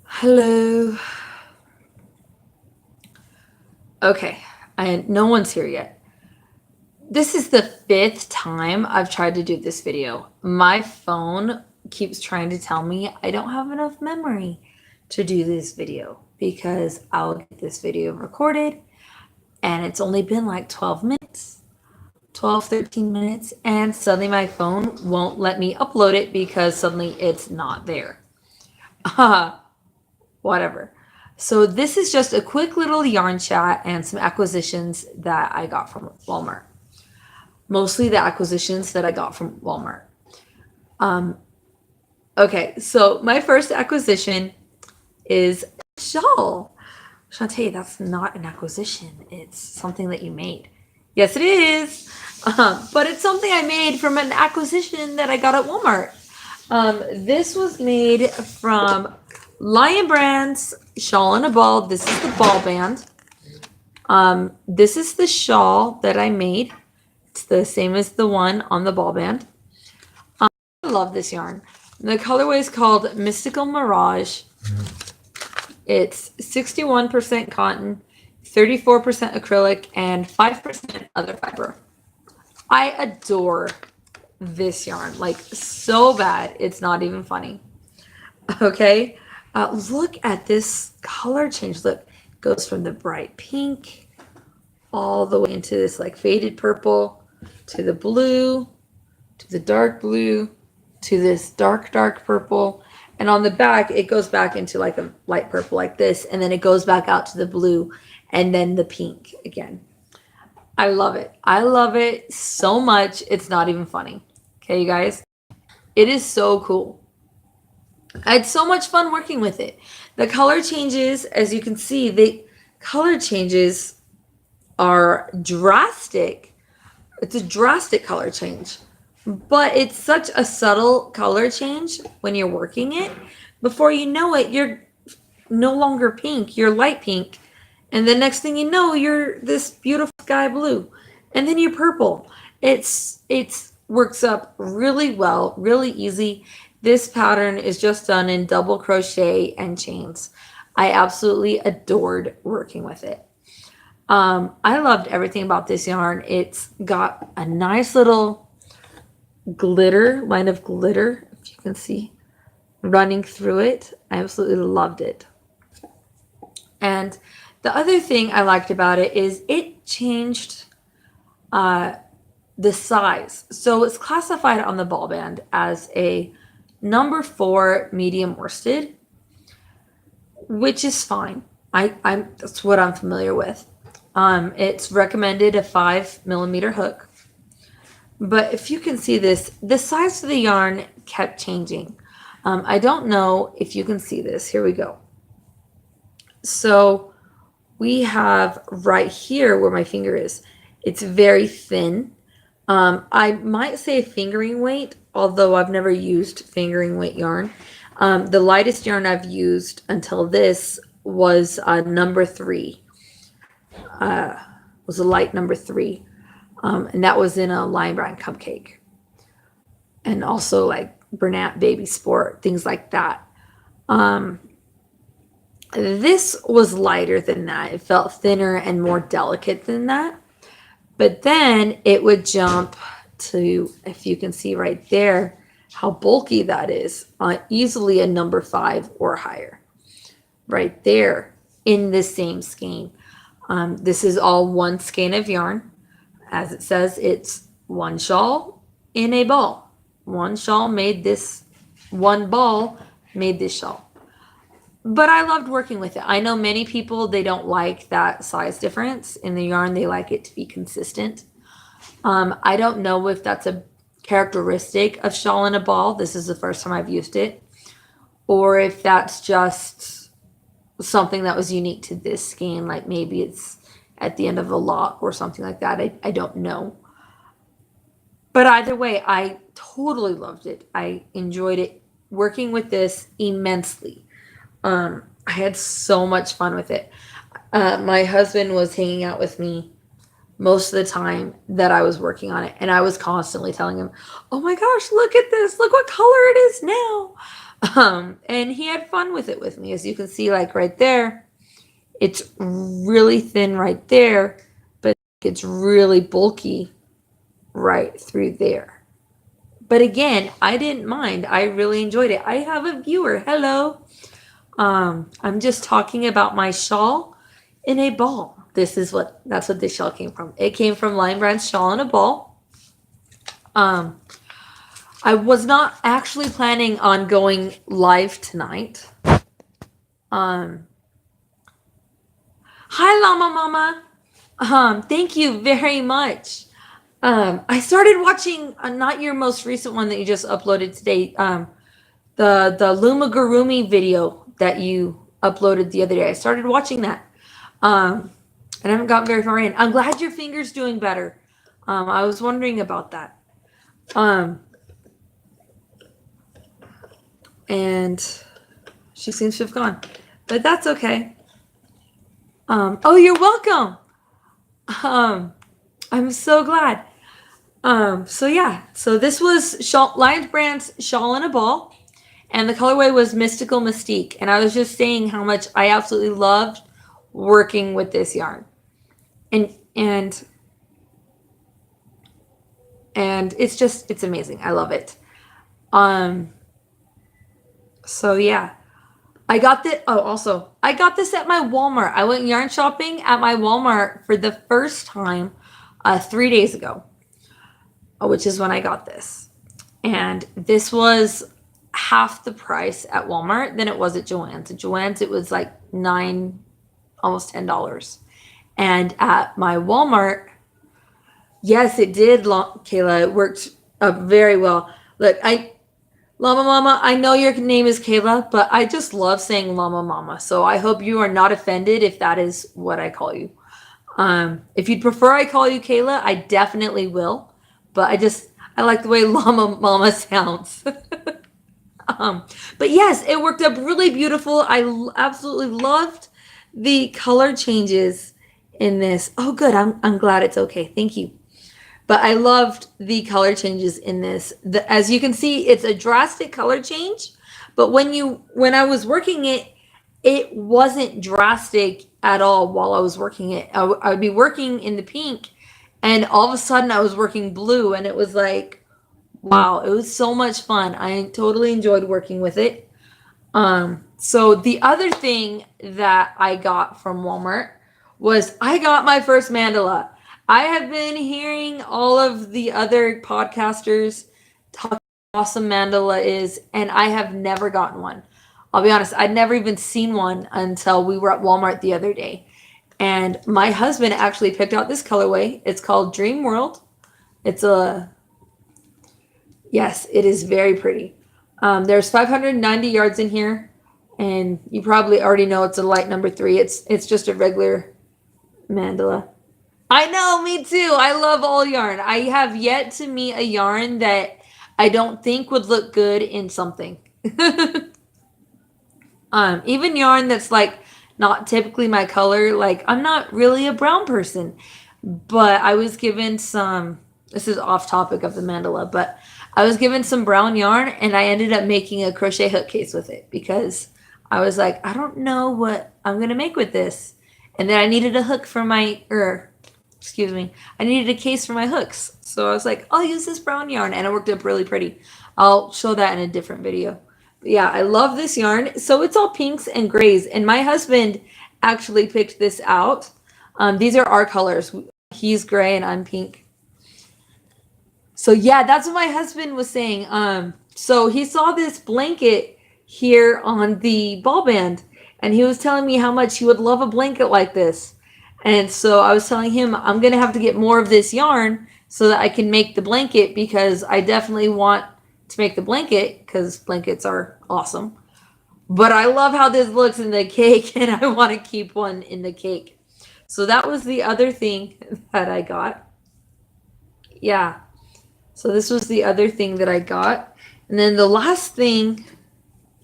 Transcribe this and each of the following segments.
Hello. Okay, no one's here yet. This is the 5th time I've tried to do this video. My phone keeps trying to tell me I don't have enough memory to do this video because I'll get this video recorded and it's only been like 12 minutes, 12, 13 minutes, and suddenly my phone won't let me upload it because suddenly it's not there. Whatever. So this is just a quick little yarn chat and some acquisitions that I got from Walmart. Mostly the acquisitions that I got from Walmart. Okay, so my first acquisition is a shawl. Shantae, that's not an acquisition. It's something that you made. Yes, it is. But it's something I made from an acquisition that I got at Walmart. This was made from Lion Brand's Shawl in a Ball. This is the ball band. This is the shawl that I made. It's the same as the one on the ball band. I love this yarn. The colorway is called Mystical Mirage. It's 61% cotton, 34% acrylic, and 5% other fiber. I adore this yarn, like so bad, it's not even funny. Okay, look at this color change. Look, it goes from the bright pink all the way into this like faded purple to the blue to the dark blue to this dark purple, and on the back it goes back into like a light purple like this, and then it goes back out to the blue and then the pink again. I love it. I love it so much. It's not even funny. Okay, you guys, it is so cool. I had so much fun working with it. The color changes, as you can see, the color changes are drastic. It's a drastic color change, but it's such a subtle color change when you're working it. Before you know it, you're no longer pink, you're light pink. And the next thing you know, you're this beautiful sky blue. And then you're purple. It's works up really well, really easy. This pattern is just done in double crochet and chains. I absolutely adored working with it. I loved everything about this yarn. It's got a nice little line of glitter, if you can see, running through it. I absolutely loved it. And the other thing I liked about it is it changed the size. So it's classified on the ball band as a number 4 medium worsted, which is fine. That's what I'm familiar with. It's recommended a 5mm hook. But if you can see this, the size of the yarn kept changing. I don't know if you can see this. Here we go. So we have right here where my finger is, it's very thin. I might say fingering weight, although I've never used fingering weight yarn. The lightest yarn I've used until this was number 3. Was a light number 3. And that was in a Lion Brand cupcake. And also like Bernat Baby Sport, things like that. This was lighter than that. It felt thinner and more delicate than that. But then it would jump to, if you can see right there, how bulky that is. Easily a number 5 or higher. Right there in the same skein. This is all one skein of yarn. As it says, it's one shawl in a ball. One shawl made this, one ball made this shawl. But I loved working with it. I know many people, they don't like that size difference in the yarn. They like it to be consistent. I don't know if that's a characteristic of shawl in a ball. This is the first time I've used it. Or if that's just something that was unique to this skein. Like maybe it's at the end of a lock or something like that. I don't know. But either way, I totally loved it. I enjoyed it working with this immensely. I had so much fun with it. My husband was hanging out with me most of the time that I was working on it. And I was constantly telling him, oh my gosh, look at this. Look what color it is now. And he had fun with it with me. As you can see, like right there, it's really thin right there, but it's really bulky right through there. But again, I didn't mind. I really enjoyed it. I have a viewer. Hello. I'm just talking about my shawl in a ball. That's what this shawl came from. It came from Lion Brand's shawl in a ball. I was not actually planning on going live tonight. Hi, Llama Mama. Thank you very much. I started watching not your most recent one that you just uploaded today. The Lumagurumi video that you uploaded the other day. I started watching that. And I haven't gotten very far in. I'm glad your finger's doing better. I was wondering about that. And she seems to have gone. But that's okay. Oh, you're welcome. I'm so glad. So yeah. So this was Lion Brand's shawl in a ball. And the colorway was Mystical Mystique. And I was just saying how much I absolutely loved working with this yarn. And it's amazing. I love it. So yeah. I got this at my Walmart. I went yarn shopping at my Walmart for the first time 3 days ago, which is when I got this. And this was half the price at Walmart than it was at Joann's. At Joann's, it was like $9, almost $10. And at my Walmart, yes, it did, Kayla. It worked very well. Look, Llama Mama, I know your name is Kayla, but I just love saying Llama Mama. So I hope you are not offended if that is what I call you. If you'd prefer I call you Kayla, I definitely will. But I like the way Llama Mama sounds. But yes, it worked up really beautiful. I absolutely loved the color changes in this. Oh, good. I'm glad it's okay. Thank you. But I loved the color changes in this. As you can see, it's a drastic color change. But when I was working it, it wasn't drastic at all while I was working it. I would be working in the pink, and all of a sudden I was working blue, and it was like, wow, it was so much fun. I totally enjoyed working with it. So the other thing that I got from Walmart was I got my first mandala. I have been hearing all of the other podcasters talk about how awesome mandala is, and I have never gotten one. I'll be honest, I'd never even seen one until we were at Walmart the other day. And my husband actually picked out this colorway. It's called Dreamworld. Yes, it is very pretty. There's 590 yards in here, and you probably already know it's a light number 3. It's just a regular mandala. I know, me too. I love all yarn. I have yet to meet a yarn that I don't think would look good in something. Even yarn that's like not typically my color. Like, I'm not really a brown person, but I was given this is off topic of the mandala, but I was given some brown yarn and I ended up making a crochet hook case with it because I was like, I don't know what I'm going to make with this. And then I needed a hook for I needed a case for my hooks. So I was like, I'll use this brown yarn, and it worked up really pretty. I'll show that in a different video. But yeah, I love this yarn. So it's all pinks and grays, and my husband actually picked this out. These are our colors. He's gray and I'm pink. So yeah, that's what my husband was saying. So he saw this blanket here on the ball band, and he was telling me how much he would love a blanket like this. And so I was telling him I'm going to have to get more of this yarn so that I can make the blanket, because I definitely want to make the blanket because blankets are awesome. But I love how this looks in the cake, and I want to keep one in the cake. So that was the other thing that I got. Yeah. So this was the other thing that I got. And then the last thing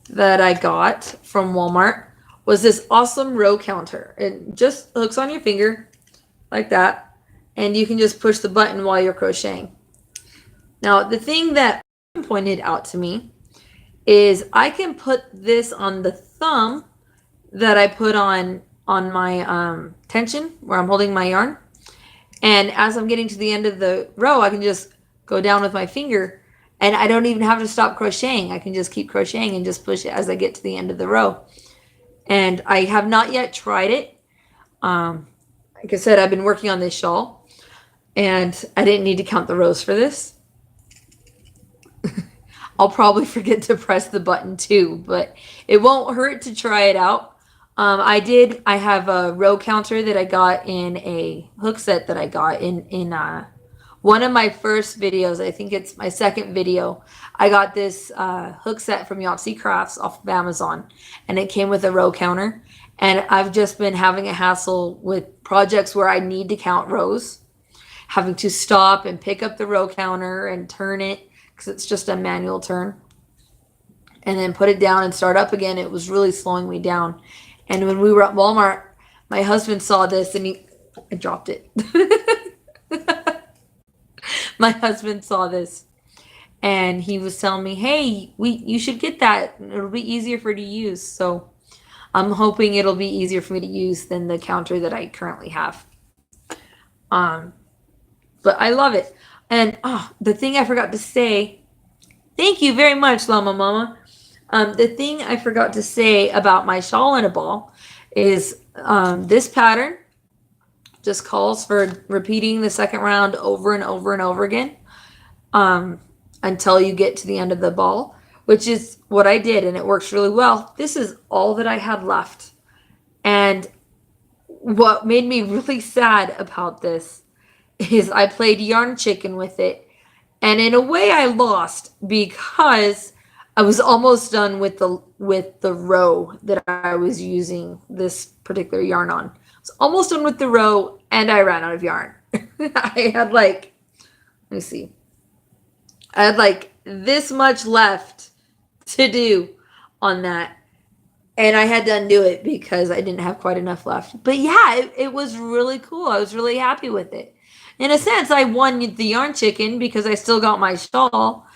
that I got from Walmart was this awesome row counter. It just hooks on your finger like that. and you can just push the button while you're crocheting. Now, the thing that pointed out to me is I can put this on the thumb that I put on my tension where I'm holding my yarn. And as I'm getting to the end of the row, I can just go down with my finger and I don't even have to stop crocheting. I can just keep crocheting and just push it as I get to the end of the row. And I have not yet tried it. Like I said, I've been working on this shawl and I didn't need to count the rows for this. I'll probably forget to press the button too, but it won't hurt to try it out. I have a row counter that I got in a hook set that I got in one of my first videos. I think it's my second video. I got this hook set from Yahtzee Crafts off of Amazon, and it came with a row counter. And I've just been having a hassle with projects where I need to count rows, having to stop and pick up the row counter and turn it because it's just a manual turn, and then put it down and start up again. It was really slowing me down. And when we were at Walmart, my husband saw this and I dropped it. My husband saw this and he was telling me, hey, you should get that. It'll be easier for you to use. So I'm hoping it'll be easier for me to use than the counter that I currently have. But I love it. And the thing I forgot to say, thank you very much, Llama Mama. The thing I forgot to say about my shawl in a ball is this pattern just calls for repeating the second round over and over and over again until you get to the end of the ball, which is what I did, and it works really well. This is all that I had left. And what made me really sad about this is I played yarn chicken with it, and in a way I lost because I was almost done with the row that I was using this particular yarn on. I was almost done with the row and I ran out of yarn. I had like, let me see. I had like this much left to do on that. And I had to undo it because I didn't have quite enough left. But yeah, it was really cool. I was really happy with it. In a sense, I won the yarn chicken because I still got my shawl.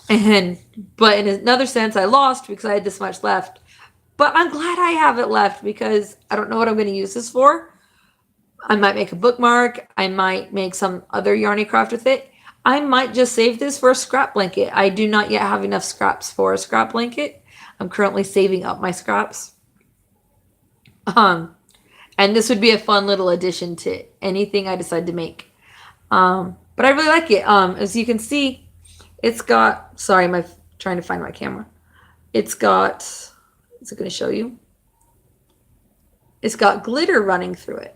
But in another sense, I lost because I had this much left. But I'm glad I have it left because I don't know what I'm going to use this for. I might make a bookmark. I might make some other yarny craft with it. I might just save this for a scrap blanket. I do not yet have enough scraps for a scrap blanket. I'm currently saving up my scraps. And this would be a fun little addition to anything I decide to make. But I really like it. As you can see, it's got, sorry, I'm trying to find my camera. It's got, is it going to show you? It's got glitter running through it.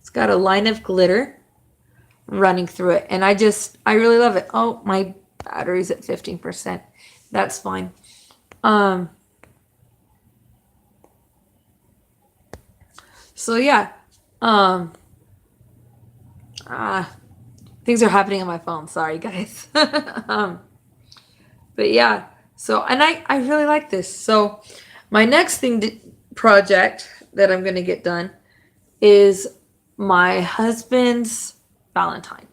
It's got a line of glitter running through it. And I really love it. Oh, my battery's at 15%. That's fine. So yeah. Things are happening on my phone. Sorry, guys. But yeah. So, and I really like this. So my next project that I'm going to get done is my husband's Valentine.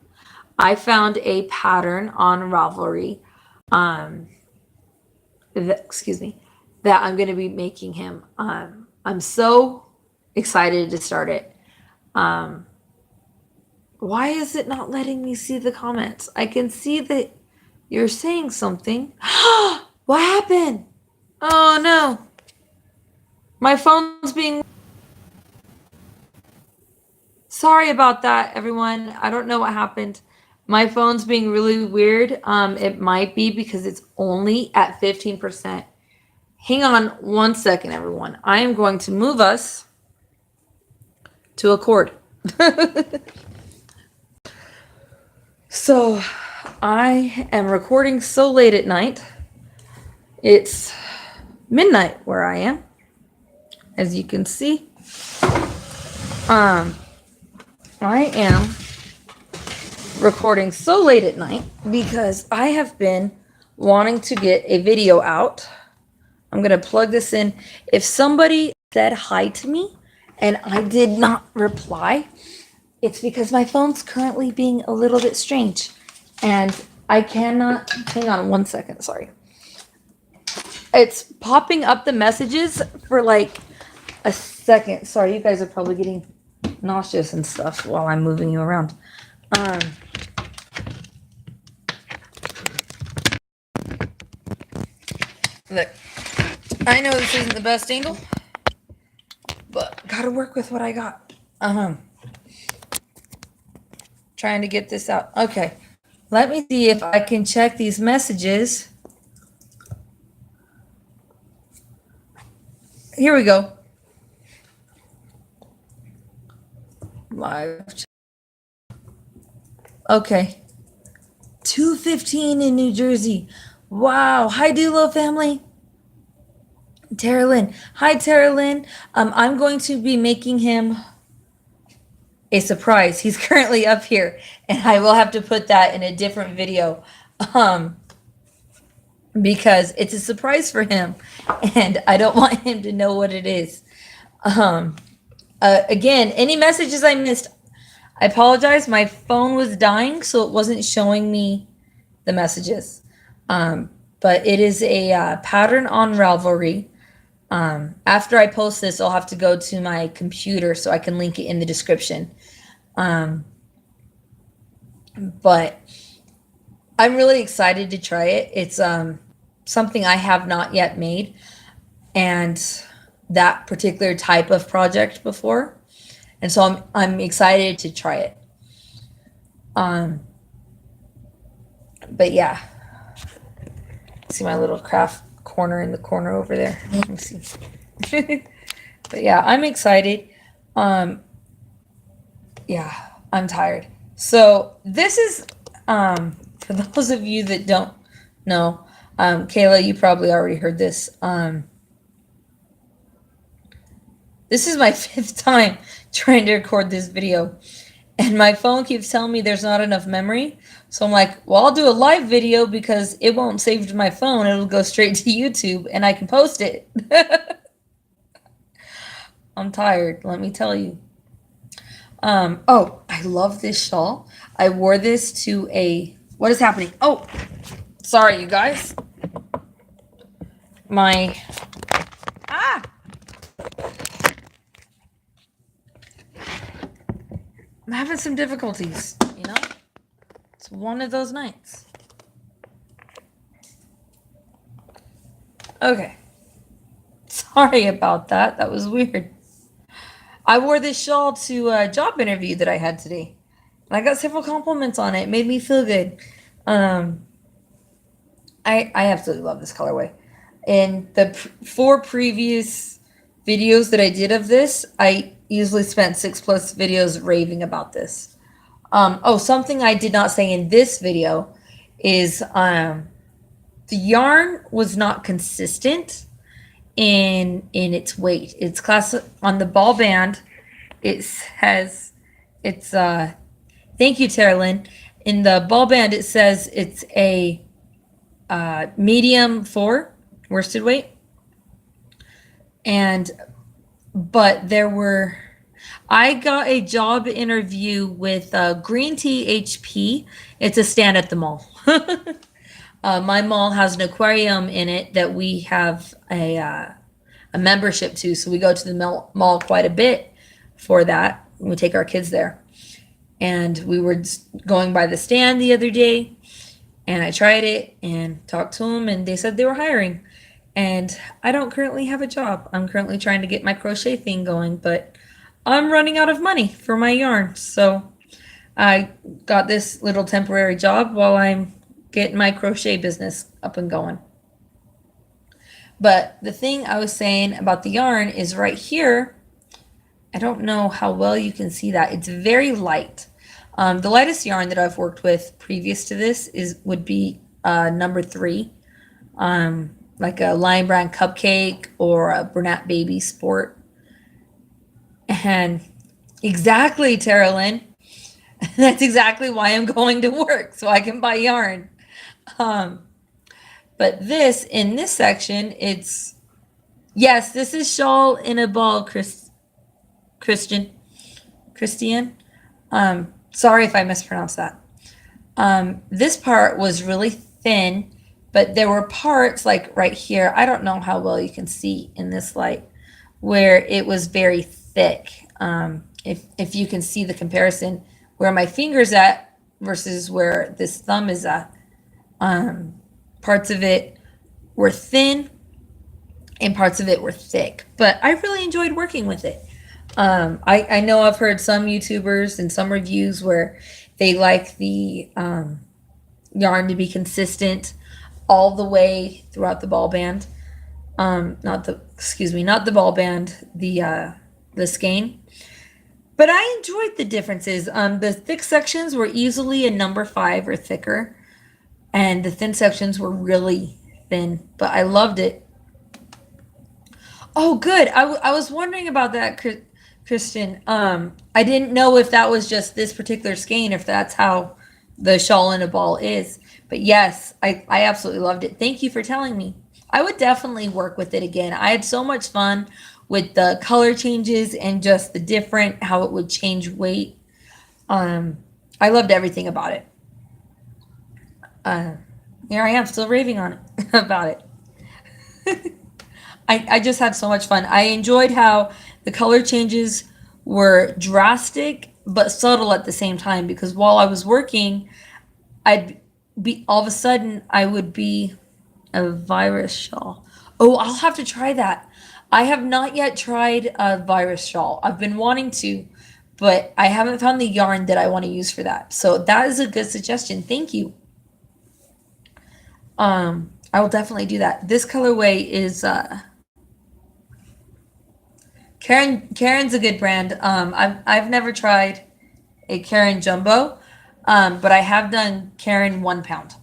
I found a pattern on Ravelry, that I'm going to be making him. I'm so excited to start it. Why is it not letting me see the comments? I can see that you're saying something. What happened? Oh no. My phone's being... Sorry about that, everyone. I don't know what happened. My phone's being really weird. It might be because it's only at 15%. Hang on 1 second, everyone. I am going to move us to a cord. So I am recording so late at night. It's midnight where I am, as you can see. I am recording so late at night because I have been wanting to get a video out. I'm going to plug this in. If somebody said hi to me and I did not reply, It's because my phone's currently being a little bit strange. And I cannot, hang on one second, sorry. It's popping up the messages for like a second. Sorry, you guys are probably getting nauseous and stuff while I'm moving you around. Look, I know this isn't the best angle, but gotta work with what I got. Trying to get this out. Okay, let me see if I can check these messages. Here we go. Live. Okay. 2:15 in New Jersey. Wow. Hi, Dulo family. Tara Lynn. Hi, Tara Lynn. I'm going to be making him a surprise. He's currently up here, and I will have to put that in a different video, because it's a surprise for him, and I don't want him to know what it is. Again, any messages I missed, I apologize. My phone was dying, so it wasn't showing me the messages. But it is a pattern on Ravelry. After I post this, I'll have to go to my computer so I can link it in the description. But I'm really excited to try it. It's something I have not yet made, and that particular type of project before, and so I'm excited to try it. But yeah, see my little craft corner in the corner over there. Let me see. But yeah, I'm excited. Yeah, I'm tired. So this is for those of you that don't know, Kayla, you probably already heard this. This is my 5th time trying to record this video, and my phone keeps telling me there's not enough memory. So I'm like, well, I'll do a live video because it won't save to my phone. It'll go straight to YouTube and I can post it. I'm tired, let me tell you. Oh, I love this shawl. I wore this to a, what is happening? Oh, sorry, you guys. I'm having some difficulties, you know? It's one of those nights. Okay. Sorry about that. That was weird. I wore this shawl to a job interview that I had today. And I got several compliments on it. It made me feel good. I absolutely love this colorway. In the 4 previous videos that I did of this, I easily spent 6+ videos raving about this. Oh, something I did not say in this video is the yarn was not consistent in its weight. It's class on the ball band. It says it's thank you, Tara Lynn. In the ball band, it says it's a medium 4 worsted weight, but I got a job interview with Green Tea HP. It's a stand at the mall. My mall has an aquarium in it that we have a membership to, so we go to the mall quite a bit for that. We take our kids there. And we were going by the stand the other day, and I tried it and talked to them, and they said they were hiring. And I don't currently have a job. I'm currently trying to get my crochet thing going, but I'm running out of money for my yarn. So I got this little temporary job while I'm getting my crochet business up and going. But the thing I was saying about the yarn is right here. I don't know how well you can see that. It's very light. The lightest yarn that I've worked with previous to this would be number 3. Like a Lion Brand Cupcake or a Bernat Baby Sport. And exactly, Tara Lynn. That's exactly why I'm going to work, so I can buy yarn. But in this section, yes, this is shawl in a ball, Christian. Sorry if I mispronounced that. This part was really thin, but there were parts like right here. I don't know how well you can see in this light, where it was very thick. If you can see the comparison where my finger's at versus where this thumb is at, parts of it were thin and parts of it were thick, but I really enjoyed working with it. I know I've heard some YouTubers and some reviews where they like the yarn to be consistent all the way throughout the ball band. Not the ball band, the skein. But I enjoyed the differences. The thick sections were easily a number 5 or thicker, and the thin sections were really thin, but I loved it. Oh, good. I was wondering about that, Christian. I didn't know if that was just this particular skein, if that's how the shawl in a ball is. But yes, I absolutely loved it. Thank you for telling me. I would definitely work with it again. I had so much fun with the color changes and just the different, how it would change weight. I loved everything about it. Here I am still raving on it about it. I just had so much fun. I enjoyed how the color changes were drastic but subtle at the same time, because while I was working, I'd be all of a sudden I would be a virus shawl. Oh, I'll have to try that. I have not yet tried a virus shawl. I've been wanting to, but I haven't found the yarn that I want to use for that. So that is a good suggestion. Thank you. I will definitely do that. This colorway is Karen's a good brand. I've never tried a Karen Jumbo, but I have done Karen 1 pound.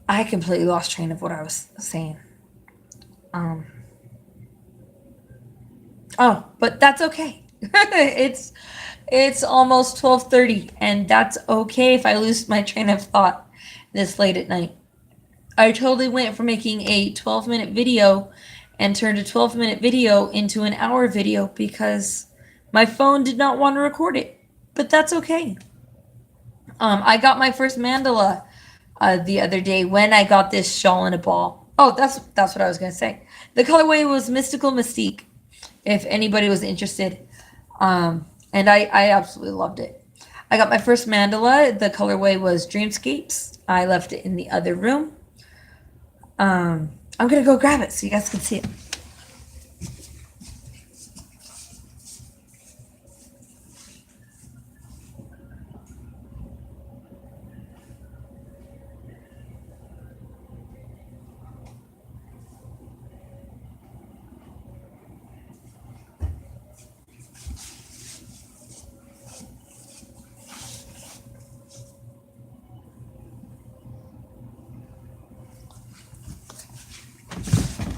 I completely lost train of what I was saying. Oh, but that's okay. It's almost 12:30, and that's okay if I lose my train of thought this late at night. I totally went from making a 12-minute video and turned a 12-minute video into an hour video because my phone did not want to record it, but that's okay. I got my first mandala the other day when I got this shawl in a ball. Oh, that's what I was going to say. The colorway was Mystical Mystique, if anybody was interested. And I absolutely loved it. I got my first mandala. The colorway was Dreamscapes. I left it in the other room. I'm going to go grab it so you guys can see it.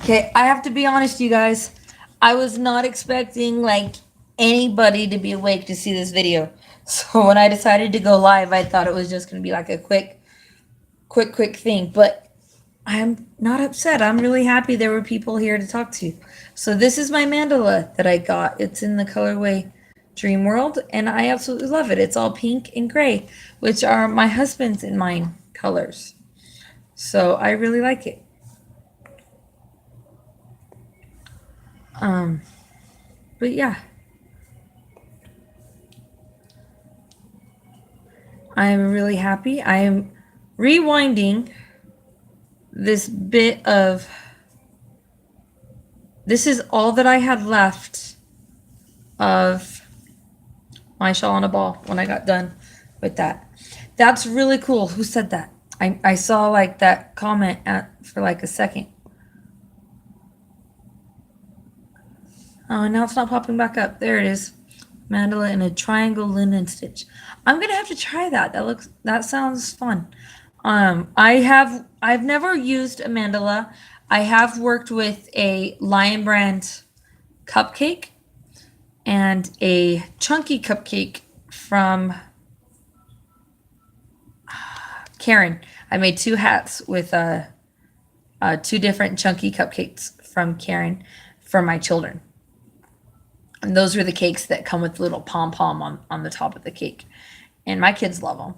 Okay, I have to be honest, you guys. I was not expecting like anybody to be awake to see this video. So when I decided to go live, I thought it was just going to be like a quick thing. But I'm not upset. I'm really happy there were people here to talk to. So this is my mandala that I got. It's in the colorway Dreamworld, and I absolutely love it. It's all pink and gray, which are my husband's and mine colors. So I really like it. But yeah, I am really happy. I am rewinding this bit of, this is all that I had left of my shawl on a ball when I got done with that. That's really cool. Who said that? I saw like that comment for like a second. Oh, now it's not popping back up. There it is. Mandala in a triangle linen stitch. I'm gonna have to try that. That sounds fun. I've never used a mandala. I have worked with a Lion Brand cupcake and a chunky cupcake from Karen. I made 2 hats with 2 different chunky cupcakes from Karen for my children. And those were the cakes that come with little pom-pom on the top of the cake. And my kids love them.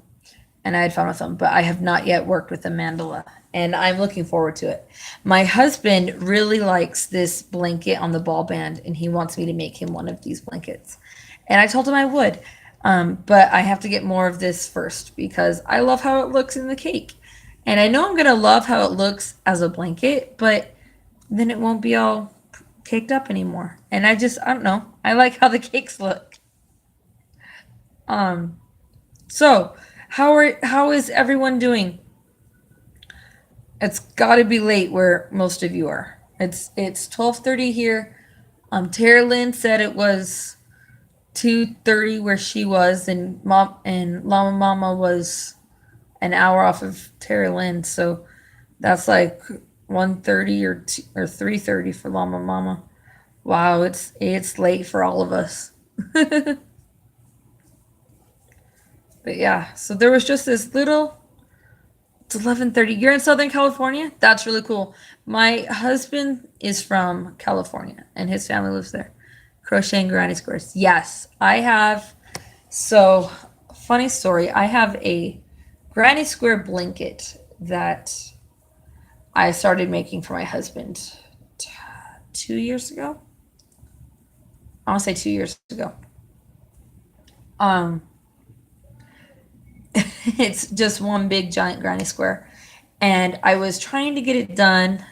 And I had fun with them. But I have not yet worked with the mandala. And I'm looking forward to it. My husband really likes this blanket on the ball band. And he wants me to make him one of these blankets. And I told him I would. But I have to get more of this first. Because I love how it looks in the cake. And I know I'm going to love how it looks as a blanket. But then it won't be all caked up anymore. And I don't know. I like how the cakes look. So how is everyone doing? It's got to be late where most of you are. It's 12:30 here. Tara Lynn said it was 2:30 where she was, and Llama Mama was an hour off of Tara Lynn, so that's like 1:30 or 3:30 for Llama Mama. Wow, it's late for all of us. But yeah, so there was just this little. It's 11:30. You're in Southern California? That's really cool. My husband is from California, and his family lives there. Crocheting granny squares. Yes, I have. So, funny story. I have a granny square blanket that I started making for my husband 2 years ago. I want to say 2 years ago. It's just one big giant granny square. And I was trying to get it done.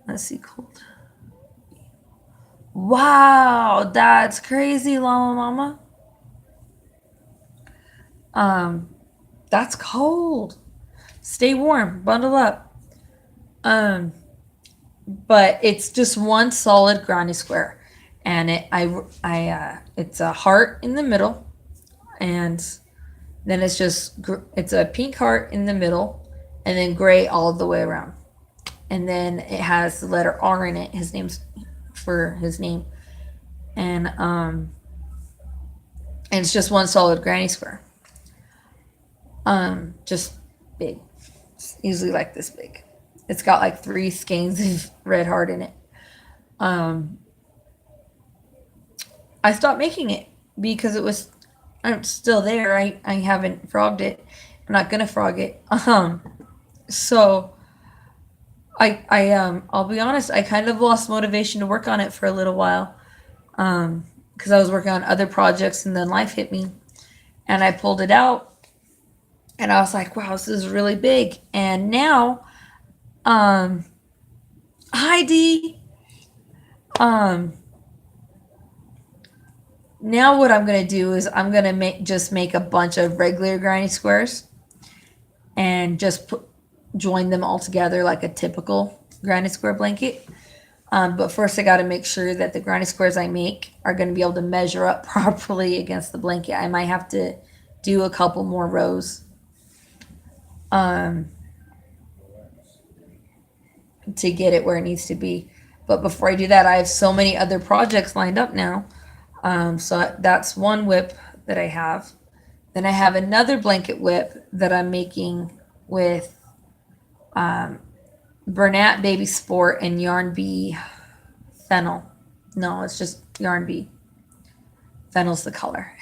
Let's see, cold. Wow, that's crazy, Llama Mama. That's cold. Stay warm, bundle up. But it's just one solid granny square. And it's a heart in the middle. And then it's a pink heart in the middle, and then gray all the way around. And then it has the letter R in it. His name. And it's just one solid granny square. Just big. It's usually like this big. It's got like 3 skeins of red heart in it. I stopped making it because I'm still there. I haven't frogged it. I'm not gonna frog it. So I'll be honest, I kind of lost motivation to work on it for a little while. Because I was working on other projects and then life hit me. And I pulled it out and I was like, wow, this is really big. And now, Heidi, now what I'm going to do is I'm going to make a bunch of regular granny squares and just join them all together like a typical granny square blanket. But first I got to make sure that the granny squares I make are going to be able to measure up properly against the blanket. I might have to do a couple more rows to get it where it needs to be. But before I do that, I have so many other projects lined up now. So that's one whip that I have. Then I have another blanket whip that I'm making with Bernat Baby Sport and Yarn Bee Fennel. No, it's just Yarn Bee. Fennel's the color.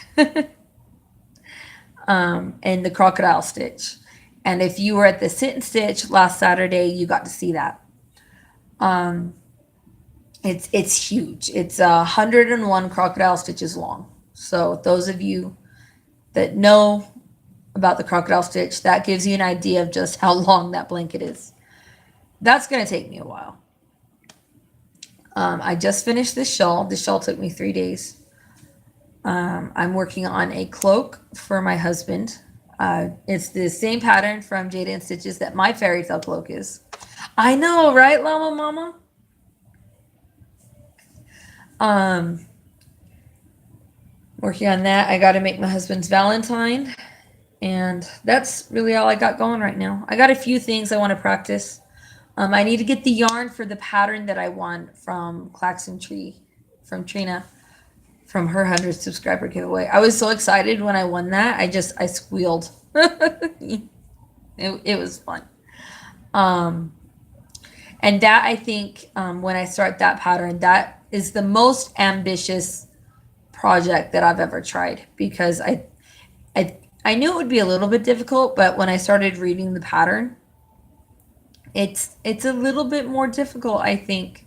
And the crocodile stitch. And if you were at the Sit and Stitch last Saturday, you got to see that. It's huge. It's 101 crocodile stitches long. So those of you that know about the crocodile stitch, that gives you an idea of just how long that blanket is. That's going to take me a while. I just finished this shawl. This shawl took me 3 days. I'm working on a cloak for my husband. It's the same pattern from Jada and Stitches that my fairy tale cloak is. I know, right, Llama Mama? Working on that. I got to make my husband's Valentine. And that's really all I got going right now. I got a few things I want to practice. I need to get the yarn for the pattern that I won from Claxon Tree, from Trina, from her 100 subscriber giveaway. I was so excited when I won that. I squealed. It was fun. And And that, I think, when I start that pattern, that is the most ambitious project that I've ever tried, because I knew it would be a little bit difficult, but when I started reading the pattern, it's a little bit more difficult, I think,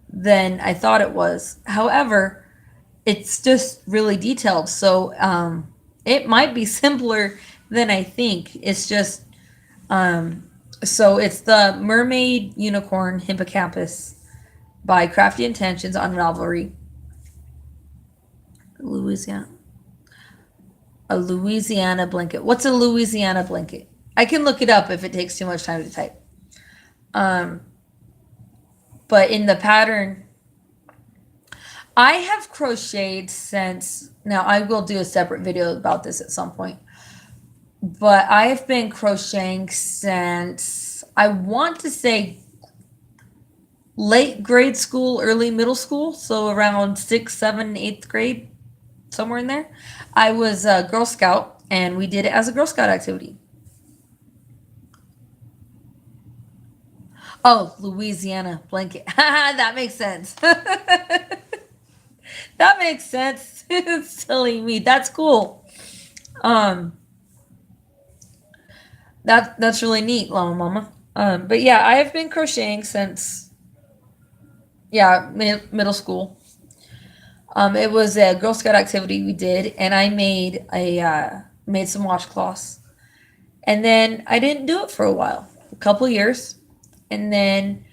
than I thought it was. However, it's just really detailed, so it might be simpler than I think. It's just so it's the Mermaid Unicorn Hippocampus by Crafty Intentions on Ravelry, Louisiana. A Louisiana blanket. What's a Louisiana blanket? I can look it up if it takes too much time to type. But in the pattern, I have crocheted since, now I will do a separate video about this at some point, but I've been crocheting since, I want to say, late grade school, early middle school, so around 6th, 7th, 8th grade, somewhere in there. I was a Girl Scout, and we did it as a Girl Scout activity. Oh, Louisiana blanket. That makes sense. That makes sense. Silly me. That's cool. That's really neat, Llama Mama. But yeah, I have been crocheting since middle school. It was a Girl Scout activity we did, and I made some washcloths, and then I didn't do it for a while, a couple years, and then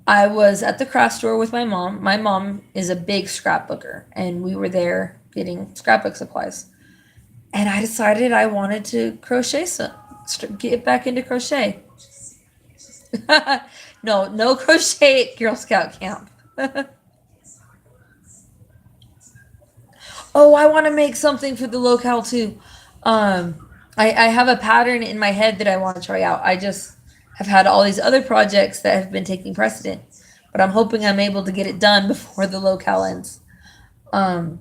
I was at the craft store with my mom. My mom is a big scrapbooker, and we were there getting scrapbook supplies, and I decided I wanted to crochet get back into crochet. No crochet at Girl Scout camp. Oh, I want to make something for the locale too. I have a pattern in my head that I want to try out. I just have had all these other projects that have been taking precedent, but I'm hoping I'm able to get it done before the locale ends. I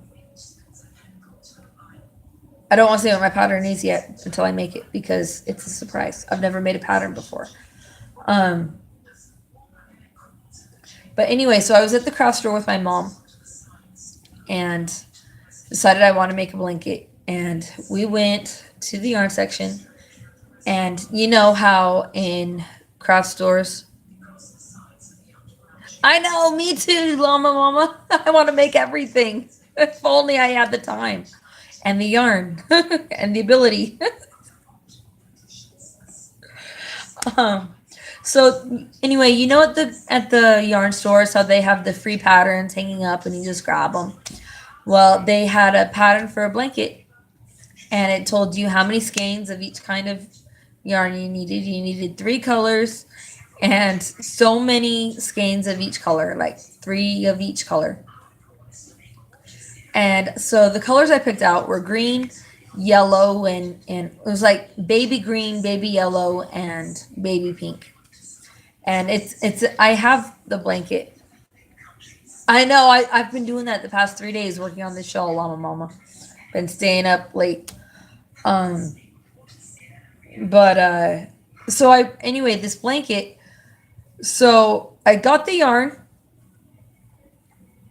don't want to say what my pattern is yet until I make it, because it's a surprise. I've never made a pattern before. But anyway, so I was at the craft store with my mom and decided I want to make a blanket, and we went to the yarn section, and you know how in craft stores, I know, me too, Llama Mama. I want to make everything. If only I had the time and the yarn and the ability. So anyway, you know, at the yarn stores how they have the free patterns hanging up and you just grab them. Well, they had a pattern for a blanket, and it told you how many skeins of each kind of yarn you needed. You needed 3 colors and so many skeins of each color, like 3 of each color. And so the colors I picked out were green, yellow, and it was like baby green, baby yellow, and baby pink. And I have the blanket. I know, I've been doing that the past 3 days, working on this shawl, Llama Mama. Been staying up late. So anyway, this blanket, so I got the yarn,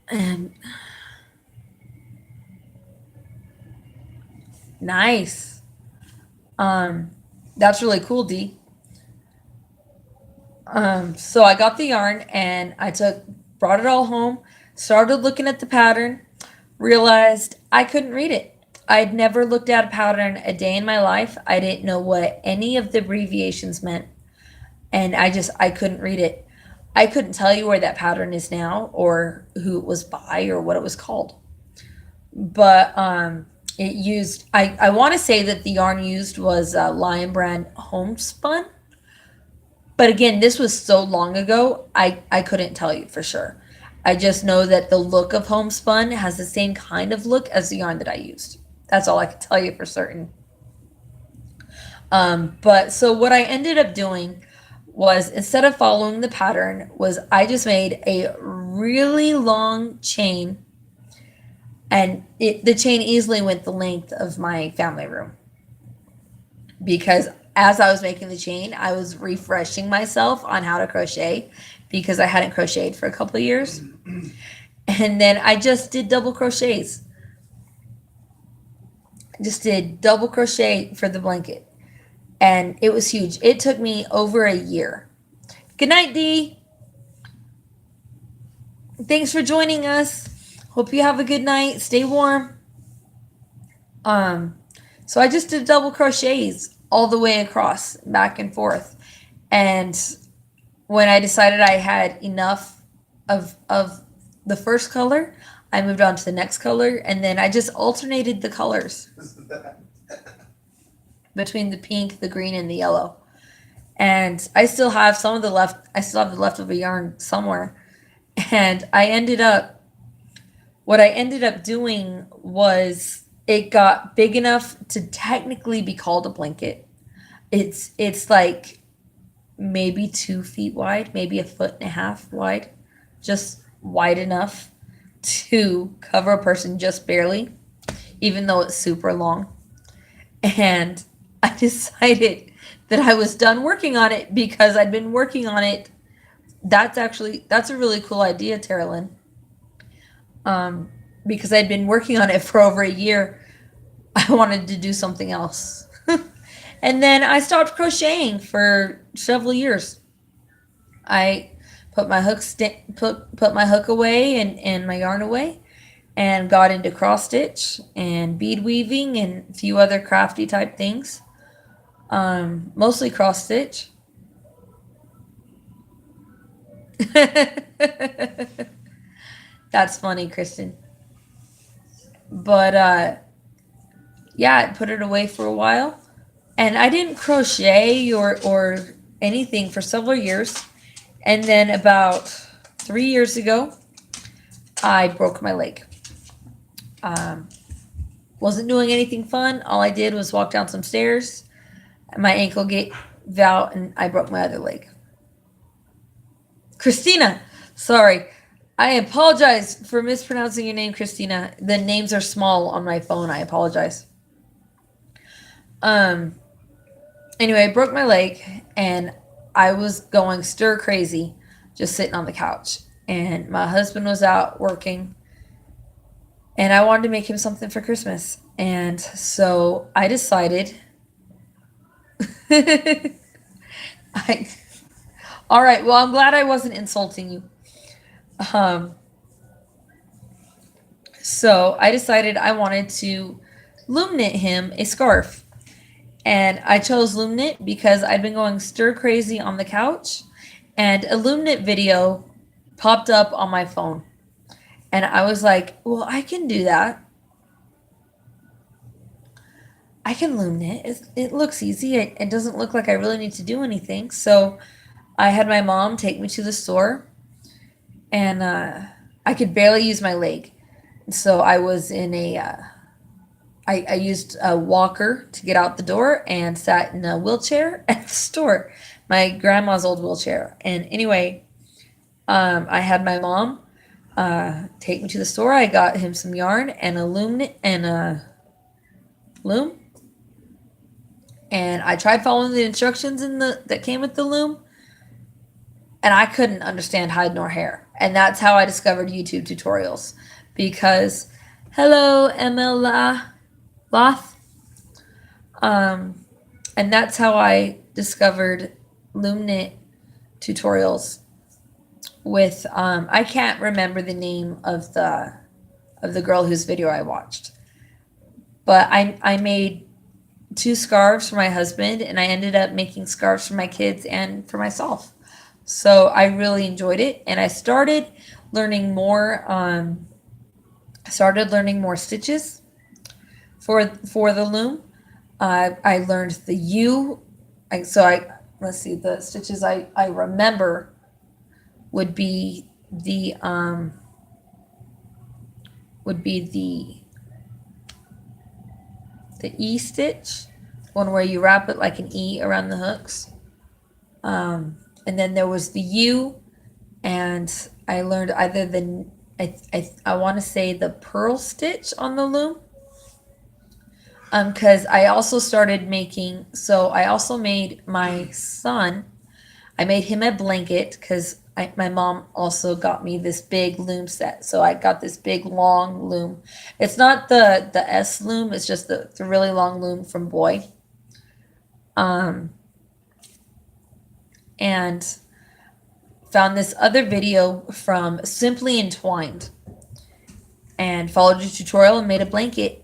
and nice. That's really cool, Dee. So I got the yarn, and brought it all home, started looking at the pattern, realized I couldn't read it. I'd never looked at a pattern a day in my life. I didn't know what any of the abbreviations meant, and I couldn't read it. I couldn't tell you where that pattern is now, or who it was by, or what it was called. But it used, I want to say that the yarn used was Lion Brand Homespun. But again, this was so long ago, I couldn't tell you for sure. I just know that the look of homespun has the same kind of look as the yarn that I used. That's all I can tell you for certain. But so what I ended up doing was, instead of following the pattern, was I just made a really long chain, and the chain easily went the length of my family room, because as I was making the chain, I was refreshing myself on how to crochet because I hadn't crocheted for a couple of years. And then I just did double crochets. Just did double crochet for the blanket. And it was huge. It took me over a year. Good night, Dee. Thanks for joining us. Hope you have a good night. Stay warm. So I just did double crochets all the way across, back and forth. And when I decided I had enough of the first color, I moved on to the next color, and then I just alternated the colors between the pink, the green, and the yellow. And I still have the leftover yarn somewhere. And what I ended up doing was it got big enough to technically be called a blanket. It's like maybe 2 feet wide, maybe 1.5 feet wide, just wide enough to cover a person just barely, even though it's super long. And I decided that I was done working on it because I'd been working on it. That's a really cool idea, Terralyn. Because I'd been working on it for over a year, I wanted to do something else. And then I stopped crocheting for several years. I put my hook away and my yarn away, and got into cross stitch and bead weaving and a few other crafty type things. Mostly cross stitch. That's funny, Kristen. But yeah, I put it away for a while, and I didn't crochet or anything for several years. And then about 3 years ago, I broke my leg. Wasn't doing anything fun. All I did was walk down some stairs. My ankle gave out, and I broke my other leg. Christina, sorry. I apologize for mispronouncing your name, Christina. The names are small on my phone. I apologize. Anyway, I broke my leg, and I was going stir crazy just sitting on the couch. And my husband was out working, and I wanted to make him something for Christmas. And so I decided all right, well, I'm glad I wasn't insulting you. So I decided I wanted to loom knit him a scarf. And I chose loom knit because I'd been going stir crazy on the couch, and a loom knit video popped up on my phone. And I was like, well, I can do that. I can loom knit. It looks easy. It doesn't look like I really need to do anything. So I had my mom take me to the store, and I could barely use my leg. So I was in I used a walker to get out the door and sat in a wheelchair at the store, my grandma's old wheelchair. And anyway, I had my mom take me to the store. I got him some yarn and a loom, and I tried following the instructions that came with the loom, and I couldn't understand hide nor hair. And that's how I discovered YouTube tutorials, because hello, ML Loth. And that's how I discovered loom knit tutorials with I can't remember the name of the girl whose video I watched. But I made 2 scarves for my husband, and I ended up making scarves for my kids and for myself. So I really enjoyed it, and I started learning more stitches for the loom. I learned the U. Let's see, the stitches I remember would be the E stitch, one where you wrap it like an E around the hooks. And then there was the U, and I learned either I want to say the purl stitch on the loom. Because I also started making, so I also made my son, I made him a blanket because my mom also got me this big loom set. So I got this big long loom. It's not the S loom, it's just the really long loom from Boy. Um, and found this other video from Simply Entwined and followed a tutorial and made a blanket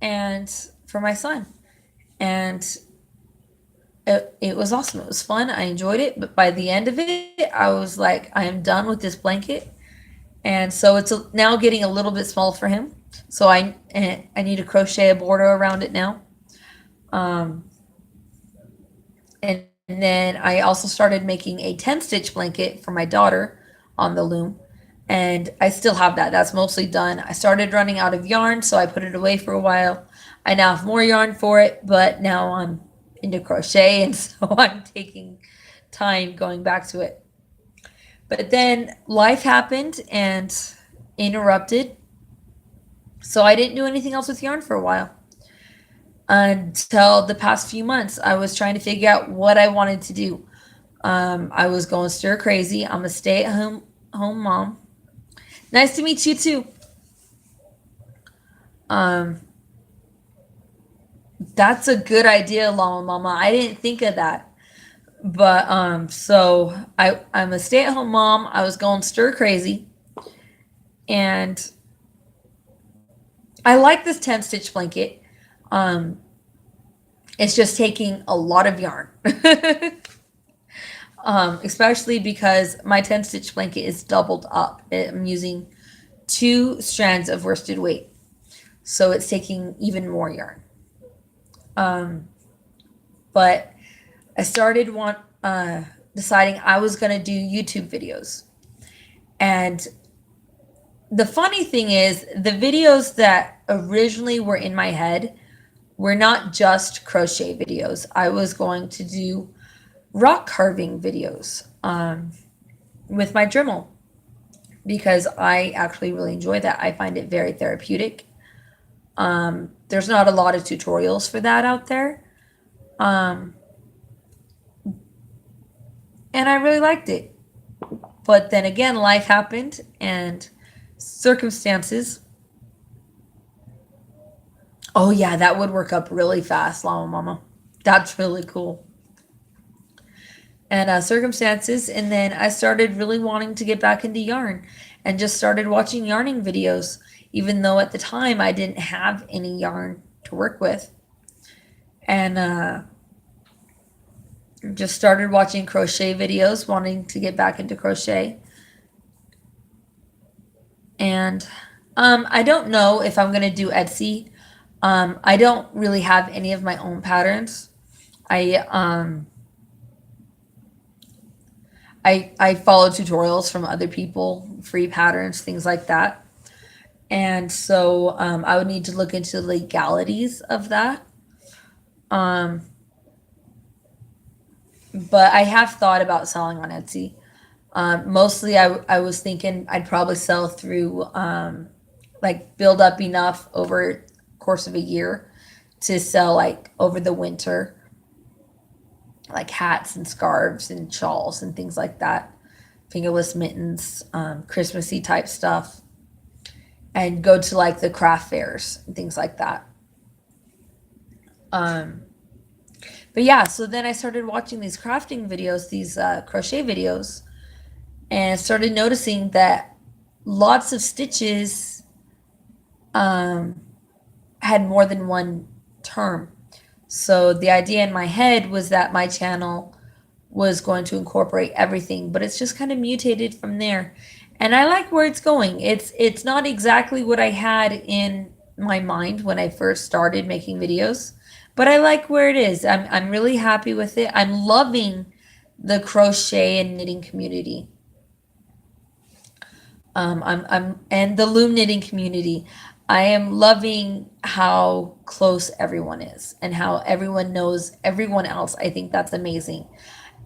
and for my son. And it was awesome. It was fun. I enjoyed it. But by the end of it, I was like, I am done with this blanket. And so it's now getting a little bit small for him. So I need to crochet a border around it now. Um, and then I also started making a 10 stitch blanket for my daughter on the loom. And I still have that. That's mostly done. I started running out of yarn, so I put it away for a while. I now have more yarn for it, but now I'm into crochet, and so I'm taking time going back to it. But then life happened and interrupted, so I didn't do anything else with yarn for a while. Until the past few months, I was trying to figure out what I wanted to do. I was going stir crazy. I'm a stay-at-home mom. Nice to meet you too. That's a good idea, Llama Mama. I didn't think of that. But so I'm a stay-at-home mom. I was going stir crazy. And I like this 10 stitch blanket. It's just taking a lot of yarn. Especially because my 10 stitch blanket is doubled up. I'm using 2 strands of worsted weight. So it's taking even more yarn. But I started deciding I was going to do YouTube videos. And the funny thing is, the videos that originally were in my head were not just crochet videos. I was going to do rock carving videos with my Dremel because I actually really enjoy that. I find it very therapeutic. There's not a lot of tutorials for that out there. And I really liked it. But then again, life happened and circumstances. Oh yeah, that would work up really fast, Llama Mama. That's really cool. And circumstances, and then I started really wanting to get back into yarn and just started watching yarning videos, even though at the time I didn't have any yarn to work with. And just started watching crochet videos, wanting to get back into crochet. And I don't know if I'm going to do Etsy. I don't really have any of my own patterns. I follow tutorials from other people, free patterns, things like that. And so I would need to look into the legalities of that. But I have thought about selling on Etsy. Mostly I was thinking I'd probably sell through, like build up enough over the course of a year to sell like over the winter, like hats and scarves and shawls and things like that, fingerless mittens, Christmassy type stuff, and go to like the craft fairs and things like that. But yeah, so then I started watching these crafting videos, these crochet videos, and started noticing that lots of stitches had more than one term. So the idea in my head was that my channel was going to incorporate everything, but it's just kind of mutated from there. And I like where it's going. It's not exactly what I had in my mind when I first started making videos, but I like where it is. I'm really happy with it. I'm loving the crochet and knitting community. And the loom knitting community. I am loving how close everyone is and how everyone knows everyone else. I think that's amazing.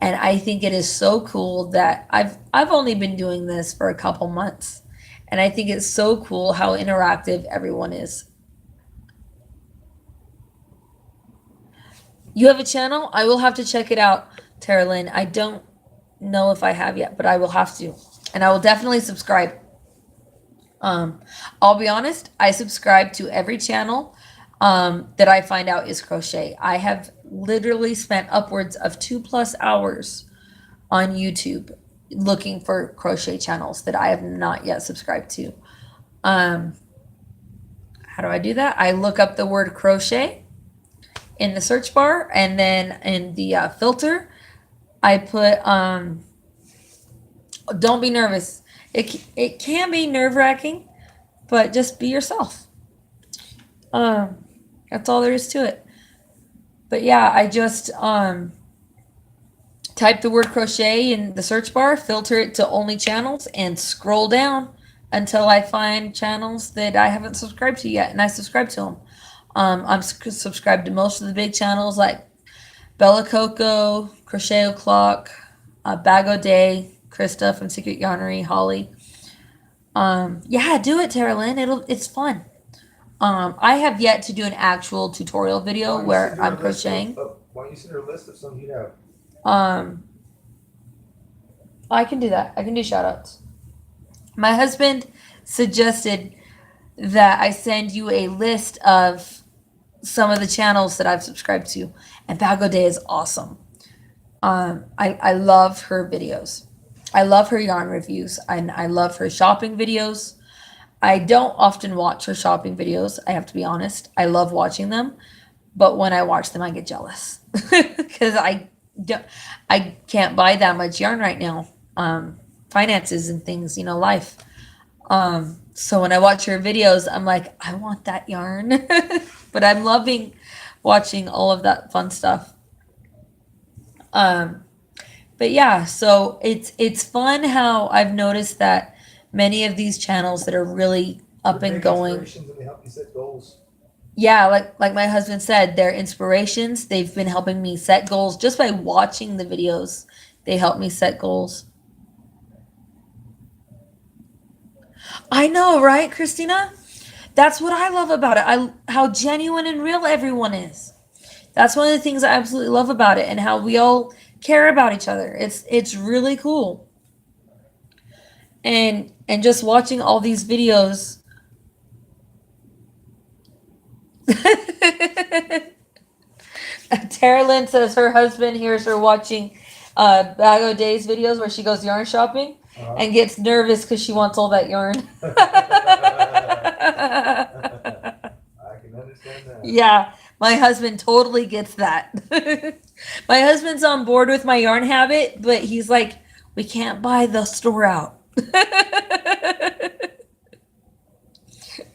And I think it is so cool that I've only been doing this for a couple months. And I think it's so cool how interactive everyone is. You have a channel? I will have to check it out, Tara Lynn. I don't know if I have yet, but I will have to. And I will definitely subscribe. I'll be honest, I subscribe to every channel that I find out is crochet. I have literally spent upwards of 2+ hours on YouTube looking for crochet channels that I have not yet subscribed to. How do I do that? I look up the word crochet in the search bar, and then in the filter, I put don't be nervous. It can be nerve-wracking, but just be yourself. That's all there is to it. But yeah, I just type the word crochet in the search bar, filter it to only channels, and scroll down until I find channels that I haven't subscribed to yet, and I subscribe to them. I'm subscribed to most of the big channels like Bella Coco, Crochet O'Clock, Bag O' Day, Krista from Secret Yarnery, Holly. Yeah, do it, Tara Lynn. It's fun. I have yet to do an actual tutorial video where I'm crocheting. Why don't you send her a list of some you'd have? I can do that. I can do shout outs. My husband suggested that I send you a list of some of the channels that I've subscribed to, and Bag O' Day is awesome. I love her videos. I love her yarn reviews, and I love her shopping videos. I don't often watch her shopping videos, I have to be honest. I love watching them, but when I watch them, I get jealous because I can't buy that much yarn right now. Finances and things, life. So when I watch her videos, I'm like, I want that yarn. But I'm loving watching all of that fun stuff. But yeah, so it's fun how I've noticed that many of these channels that are really up and going. And they help you set goals. Yeah, like my husband said, they're inspirations. They've been helping me set goals just by watching the videos. They help me set goals. I know, right, Christina? That's what I love about it. How genuine and real everyone is. That's one of the things I absolutely love about it, and how we all care about each other. It's really cool. And just watching all these videos. Tara Lynn says her husband hears her watching Bag O' Day's videos where she goes yarn shopping and gets nervous because she wants all that yarn. I can understand that. Yeah, my husband totally gets that. My husband's on board with my yarn habit, but he's like, we can't buy the store out.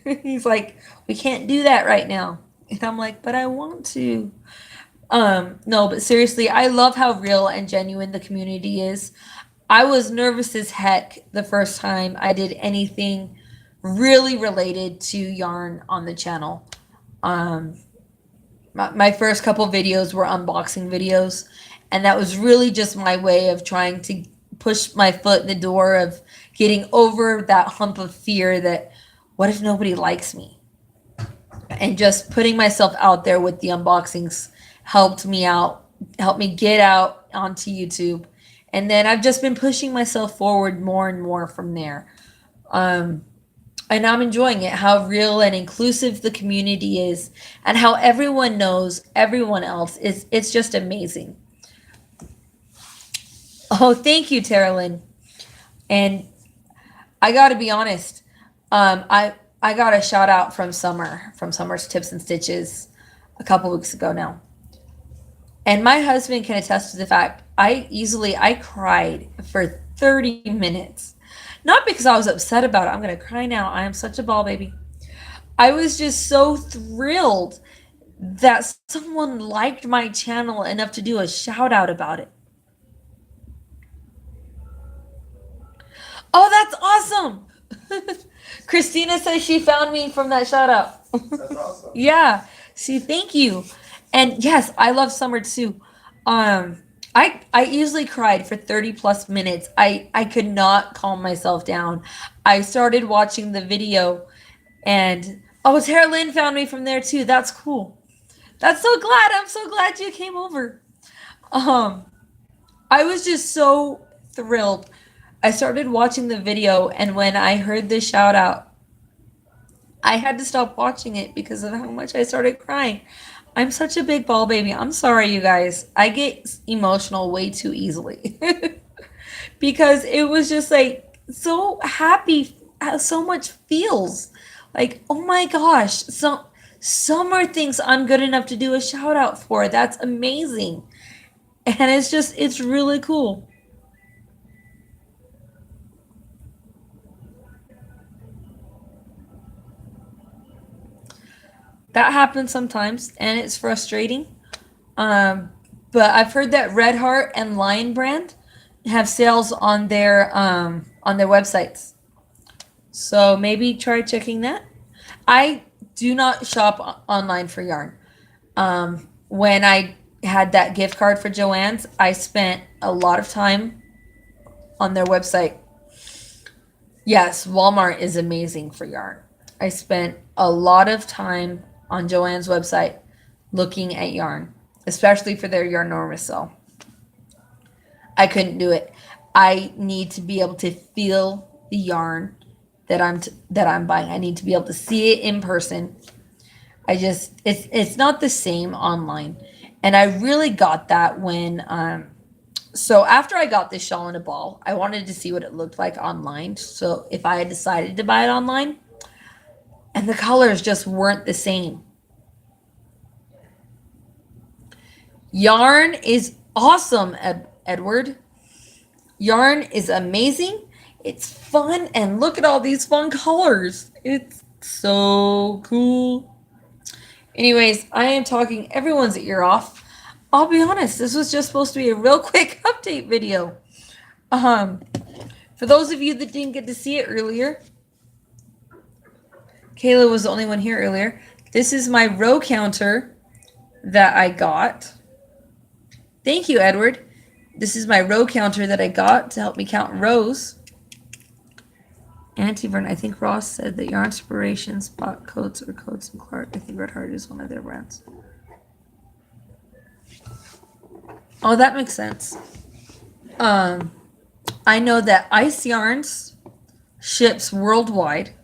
He's like, we can't do that right now. And I'm like, but I want to. No, but seriously, I love how real and genuine the community is. I was nervous as heck the first time I did anything really related to yarn on the channel. My first couple videos were unboxing videos, and that was really just my way of trying to push my foot in the door of getting over that hump of fear that, what if nobody likes me? And just putting myself out there with the unboxings helped me out, helped me get out onto YouTube. And then I've just been pushing myself forward more and more from there. And I'm enjoying it, how real and inclusive the community is, and how everyone knows everyone else. It's just amazing. Oh, thank you, Tara Lynn. And I got to be honest, I got a shout out from Summer's Tips and Stitches a couple weeks ago now. And my husband can attest to the fact I cried for 30 minutes. Not because I was upset about it. I'm going to cry now. I am such a ball baby. I was just so thrilled that someone liked my channel enough to do a shout out about it. Oh, that's awesome. Christina says she found me from that shout out. That's awesome. Yeah. See, thank you. And yes, I love Summer too. I easily cried for 30+ minutes. I could not calm myself down. I started watching the video, and Tara Lynn found me from there too. That's cool. That's so glad. I'm so glad you came over. I was just so thrilled. I started watching the video, and when I heard the shout out, I had to stop watching it because of how much I started crying. I'm such a big ball baby. I'm sorry, you guys. I get emotional way too easily because it was just like so happy, so much feels like, oh my gosh, some are things I'm good enough to do a shout out for. That's amazing. And it's really cool. That happens sometimes, and it's frustrating. Um, but I've heard that Red Heart and Lion Brand have sales on their websites. So maybe try checking that. I do not shop online for yarn. When I had that gift card for Joann's, I spent a lot of time on their website. Yes, Walmart is amazing for yarn. I spent a lot of time on Joann's website looking at yarn, especially for their Yarnormous sale. I couldn't do it. I need to be able to feel the yarn that I'm buying. I need to be able to see it in person. It's not the same online. And I really got that when so after I got this shawl in a ball, I wanted to see what it looked like online. So if I had decided to buy it online, and the colors just weren't the same. Yarn is awesome, Edward. Yarn is amazing. It's fun, and look at all these fun colors. It's so cool. Anyways, I am talking everyone's ear off. I'll be honest, this was just supposed to be a real quick update video. For those of you that didn't get to see it earlier, Kayla was the only one here earlier. This is my row counter that I got. Thank you, Edward. This is my row counter that I got to help me count rows. Auntie Vern, I think Ross said that Yarn Inspirations bought Coats or Coats and Clark. I think Red Heart is one of their brands. Oh, that makes sense. I know that Ice Yarns ships worldwide.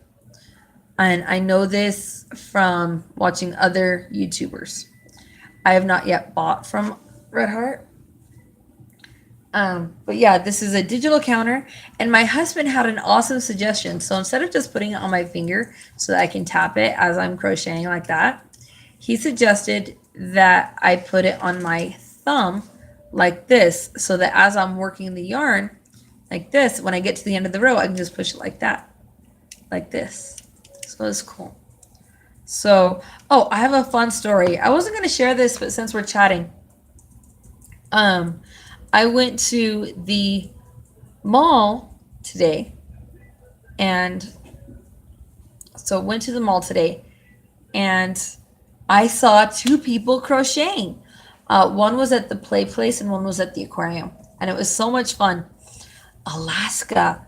And I know this from watching other YouTubers. I have not yet bought from Red Heart. But yeah, this is a digital counter, and my husband had an awesome suggestion. So instead of just putting it on my finger so that I can tap it as I'm crocheting like that, he suggested that I put it on my thumb like this, so that as I'm working the yarn like this, when I get to the end of the row, I can just push it like that, like this. So it's cool. So, oh, I have a fun story. I wasn't going to share this, but since we're chatting, I went to the mall today, and so went to the mall today, and I saw two people crocheting. One was at the play place and one was at the aquarium, and it was so much fun. Alaska.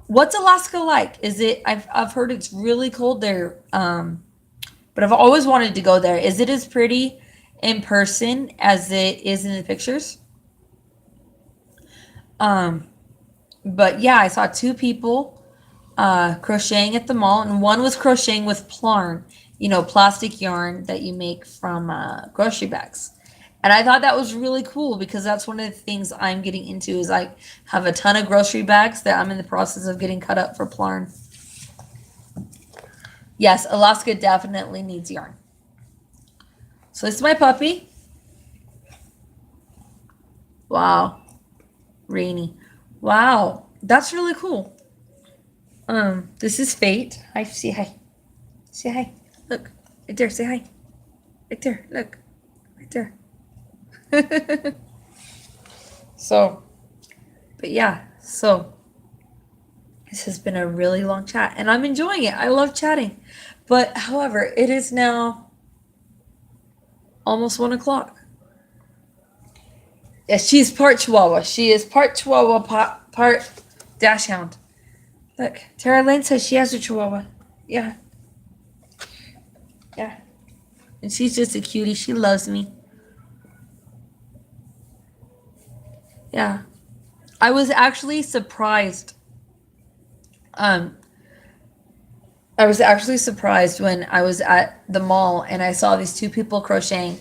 What's Alaska like? Is it? I've heard it's really cold there, but I've always wanted to go there. Is it as pretty in person as it is in the pictures? But yeah, I saw two people crocheting at the mall, and one was crocheting with Plarn, plastic yarn that you make from grocery bags. And I thought that was really cool because that's one of the things I'm getting into is I have a ton of grocery bags that I'm in the process of getting cut up for Plarn. Yes, Alaska definitely needs yarn. So this is my puppy. Wow. Rainy. Wow. That's really cool. This is Fate. Hi, say hi. Say hi. Look. Right there. Say hi. Right there. Look. Right there. So, but yeah, so this has been a really long chat and I'm enjoying it. I love chatting. But however, it is now almost 1 o'clock. Yes, she's part Chihuahua. She is part Chihuahua, part Dachshund. Look, Tara Lynn says she has a Chihuahua. Yeah. Yeah. And she's just a cutie. She loves me. Yeah. I was actually surprised. Um, I was actually surprised when I was at the mall and I saw these two people crocheting.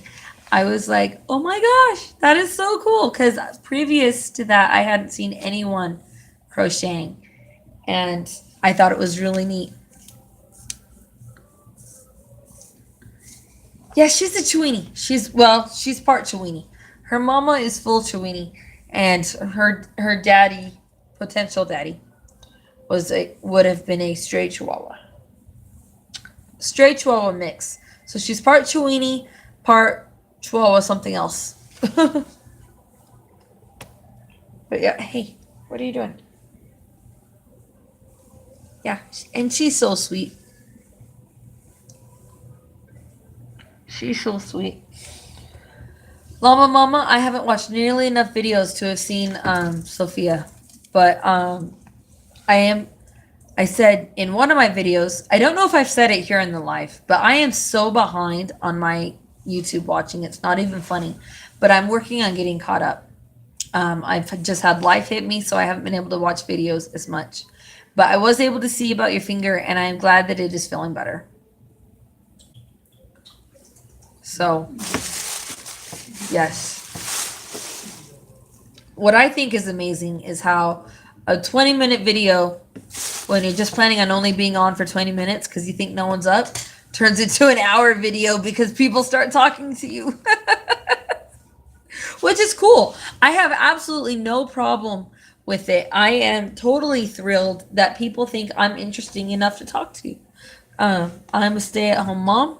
I was like, oh my gosh, that is so cool. Because previous to that, I hadn't seen anyone crocheting. And I thought it was really neat. Yeah, she's a Chewini. She's part Chewini. Her mama is full Chewini. And her daddy, potential daddy, would have been a stray Chihuahua. Stray Chihuahua mix. So she's part Chewini, part Chihuahua something else. But yeah, hey, what are you doing? Yeah, and she's so sweet. She's so sweet. Llama Mama, I haven't watched nearly enough videos to have seen Sophia. But I said in one of my videos, I don't know if I've said it here in the live, but I am so behind on my YouTube watching. It's not even funny. But I'm working on getting caught up. I've just had life hit me, so I haven't been able to watch videos as much. But I was able to see about your finger, and I'm glad that it is feeling better. So, yes. What I think is amazing is how a 20-minute video, when you're just planning on only being on for 20 minutes because you think no one's up, turns into an hour video because people start talking to you. Which is cool. I have absolutely no problem with it. I am totally thrilled that people think I'm interesting enough to talk to. I'm a stay-at-home mom.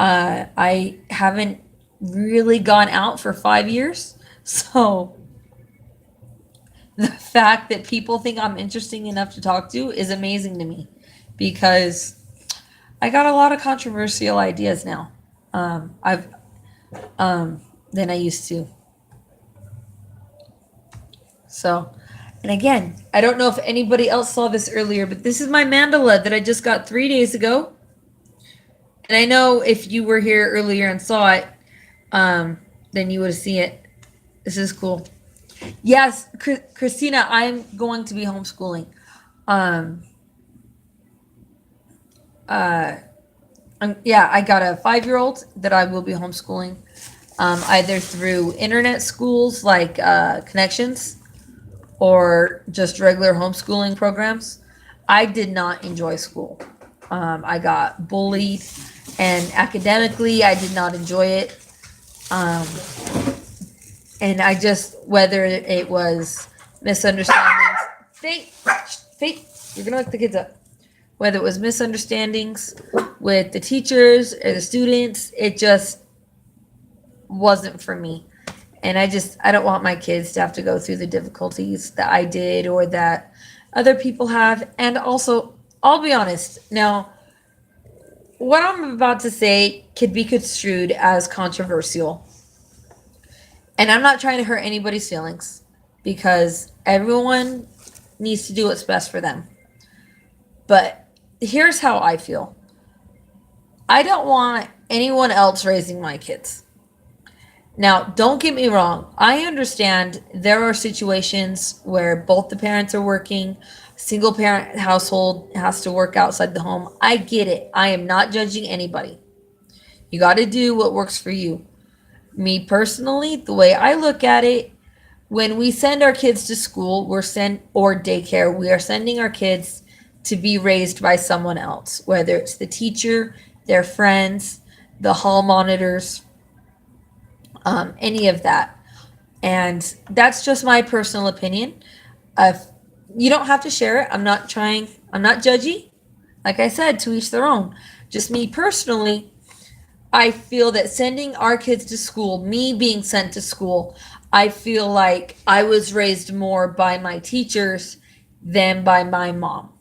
I haven't really gone out for 5 years. So the fact that people think I'm interesting enough to talk to is amazing to me because I got a lot of controversial ideas now. Than I used to. So, and again, I don't know if anybody else saw this earlier, but this is my mandala that I just got 3 days ago. And I know if you were here earlier and saw it, then you would have seen it. This is cool. Yes, Christina, I'm going to be homeschooling. I got a 5-year-old that I will be homeschooling, either through internet schools like Connections or just regular homeschooling programs. I did not enjoy school. I got bullied, and academically, I did not enjoy it. And I just, whether it was misunderstandings, Faith, you're gonna wake the kids up. Whether it was misunderstandings with the teachers or the students, it just wasn't for me. And I don't want my kids to have to go through the difficulties that I did or that other people have. And also, I'll be honest, now, what I'm about to say could be construed as controversial. And I'm not trying to hurt anybody's feelings because everyone needs to do what's best for them. But here's how I feel. I don't want anyone else raising my kids. Now, don't get me wrong. I understand there are situations where both the parents are working, single parent household has to work outside the home. I get it. I am not judging anybody. You got to do what works for you. Me personally, the way I look at it, when we send our kids to school, or daycare, we are sending our kids to be raised by someone else, whether it's the teacher, their friends, the hall monitors, any of that. And that's just my personal opinion. You don't have to share it. I'm not judgy. Like I said, to each their own. Just me personally, I feel that sending our kids to school, me being sent to school, I feel like I was raised more by my teachers than by my mom.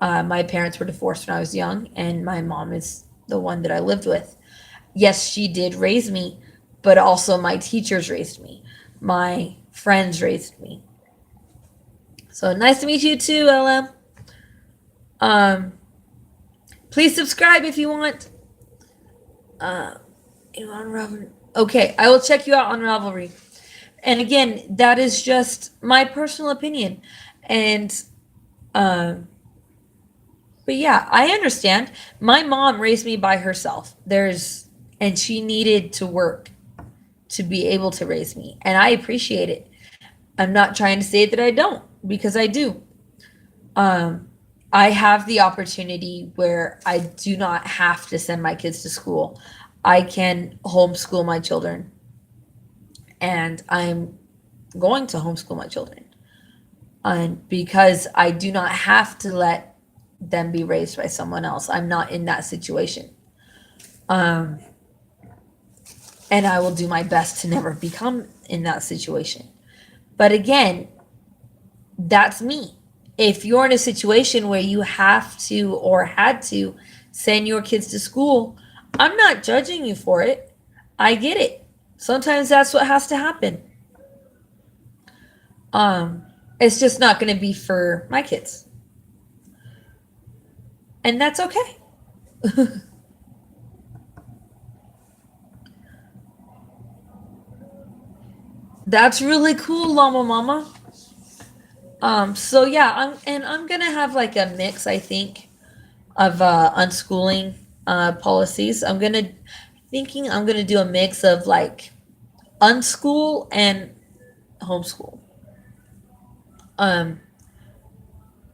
My parents were divorced when I was young, and my mom is the one that I lived with. Yes, she did raise me, but also my teachers raised me. My friends raised me. So nice to meet you too, LM. Please subscribe if you want. You on Ravelry? Okay, I will check you out on Ravelry. And again, that is just my personal opinion. And um, but yeah, I understand. My mom raised me by herself. And she needed to work to be able to raise me, and I appreciate it. I'm not trying to say that I don't, because I do. Um, I have the opportunity where I do not have to send my kids to school. I can homeschool my children, and I'm going to homeschool my children. And because I do not have to let them be raised by someone else, I'm not in that situation. Um, and I will do my best to never become in that situation. But again, that's me. If you're in a situation where you have to or had to send your kids to school, I'm not judging you for it. I get it. Sometimes that's what has to happen. It's just not going to be for my kids. And that's okay. That's really cool, Llama Mama. So yeah, I'm gonna have like a mix, I think, of unschooling policies. I'm gonna do a mix of like unschool and homeschool. Um,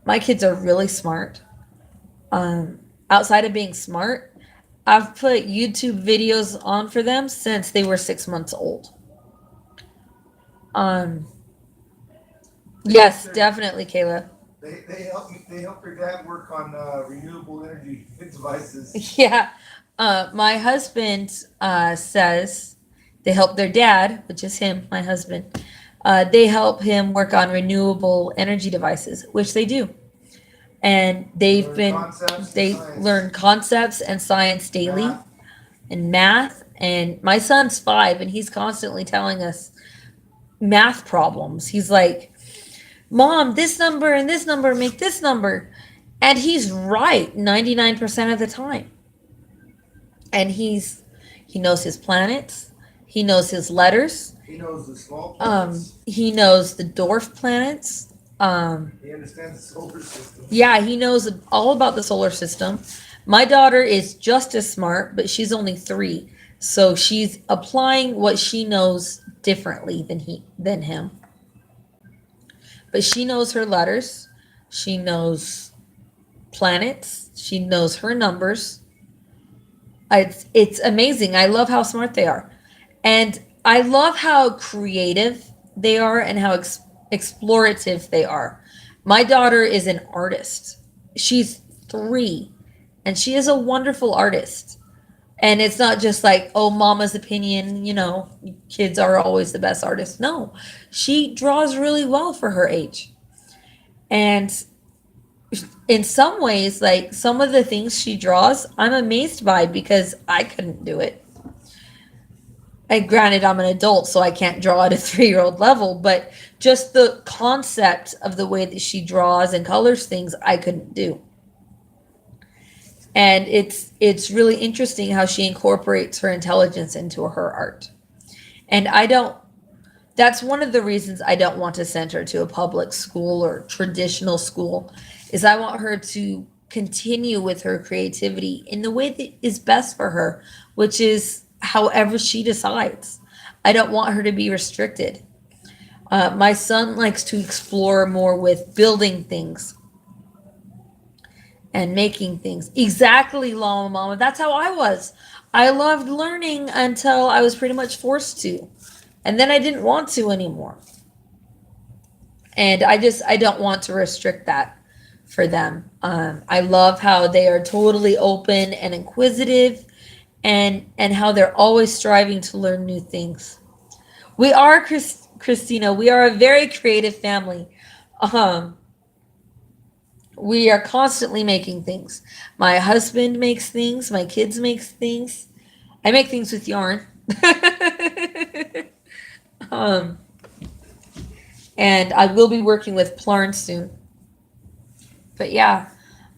my kids are really smart. Outside of being smart, I've put YouTube videos on for them since they were 6 months old. Um, yes, definitely, Kayla. They help their dad work on renewable energy devices. Yeah. My husband says they help their dad, which is him, my husband. They help him work on renewable energy devices, which they do. And they learn concepts and science daily, Math. and math. And my son's 5, and he's constantly telling us math problems. He's like, Mom, this number and this number make this number. And he's right 99% of the time. And he knows his planets, he knows his letters, He knows the small planets. he knows the dwarf planets. He understands the solar system. Yeah, he knows all about the solar system. My daughter is just as smart, but she's only 3, so she's applying what she knows differently than him. But she knows her letters, she knows planets, she knows her numbers. It's amazing. I love how smart they are. And I love how creative they are and how explorative they are. My daughter is an artist. She's 3, and she is a wonderful artist. And it's not just like, oh, mama's opinion, kids are always the best artists. No, she draws really well for her age. And in some ways, like some of the things she draws, I'm amazed by because I couldn't do it. And granted, I'm an adult, so I can't draw at a 3-year-old level, but just the concept of the way that she draws and colors things, I couldn't do. And it's really interesting how she incorporates her intelligence into her art. And that's one of the reasons I don't want to send her to a public school or traditional school, is I want her to continue with her creativity in the way that is best for her, which is however she decides. I don't want her to be restricted. My son likes to explore more with building things and making things. Exactly, Llama Mama. That's how I was. I loved learning until I was pretty much forced to. And then I didn't want to anymore. And I don't want to restrict that for them. I love how they are totally open and inquisitive, and how they're always striving to learn new things. We are, Christina, we are a very creative family. We are constantly making things. My husband makes things. My kids make things. I make things with yarn. And I will be working with Plarn soon. But yeah,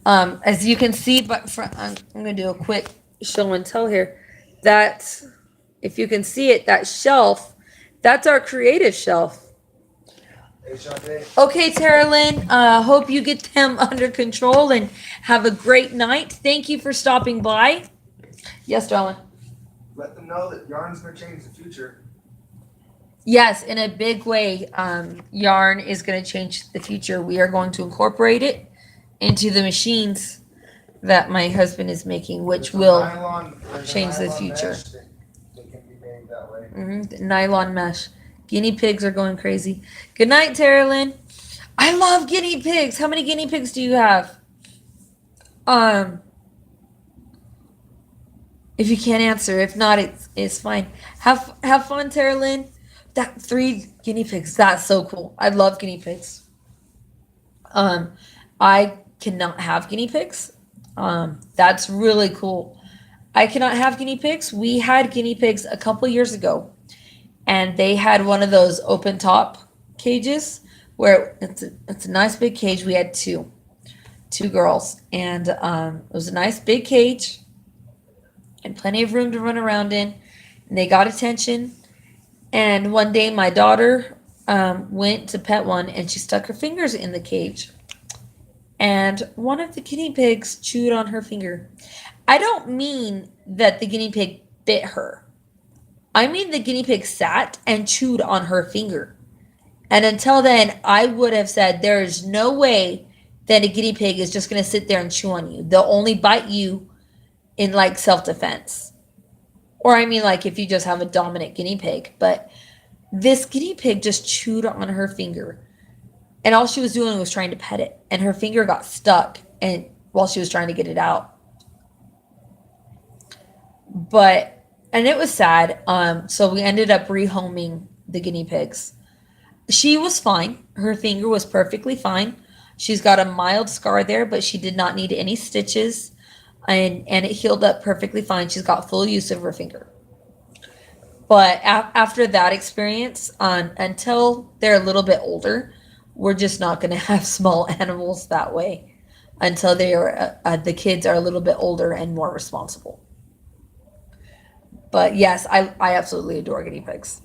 as you can see, I'm going to do a quick show and tell here. That, if you can see it, that shelf, that's our creative shelf. Hey, Shantae. Okay, Tara Lynn, hope you get them under control and have a great night. Thank you for stopping by. Yes, darling. Let them know that yarn's gonna change the future. Yes, in a big way, yarn is going to change the future. We are going to incorporate it into the machines that my husband is making, which There's a will there's a change the nylon future. mesh that can be made that way. Nylon mesh. Guinea pigs are going crazy. Good night, Tara Lynn. I love guinea pigs. How many guinea pigs do you have? If you can't answer, if not, it's fine. Have fun, Tara Lynn. That 3 guinea pigs. That's so cool. I love guinea pigs. I cannot have guinea pigs. That's really cool. I cannot have guinea pigs. We had guinea pigs a couple years ago, and they had one of those open top cages where it's a nice big cage. We had two girls, and it was a nice big cage and plenty of room to run around in. And they got attention. And one day my daughter went to pet one, and she stuck her fingers in the cage. And one of the guinea pigs chewed on her finger. I don't mean that the guinea pig bit her. I mean the guinea pig sat and chewed on her finger. And until then, I would have said there is no way that a guinea pig is just going to sit there and chew on you. They'll only bite you in like self-defense. Or I mean like if you just have a dominant guinea pig. But this guinea pig just chewed on her finger. And all she was doing was trying to pet it. And her finger got stuck and while she was trying to get it out. And it was sad. So we ended up rehoming the guinea pigs. She was fine. Her finger was perfectly fine. She's got a mild scar there, but she did not need any stitches. And it healed up perfectly fine. She's got full use of her finger. But after that experience, until they're a little bit older, we're just not going to have small animals that way until they are the kids are a little bit older and more responsible. But yes, I absolutely adore guinea pigs.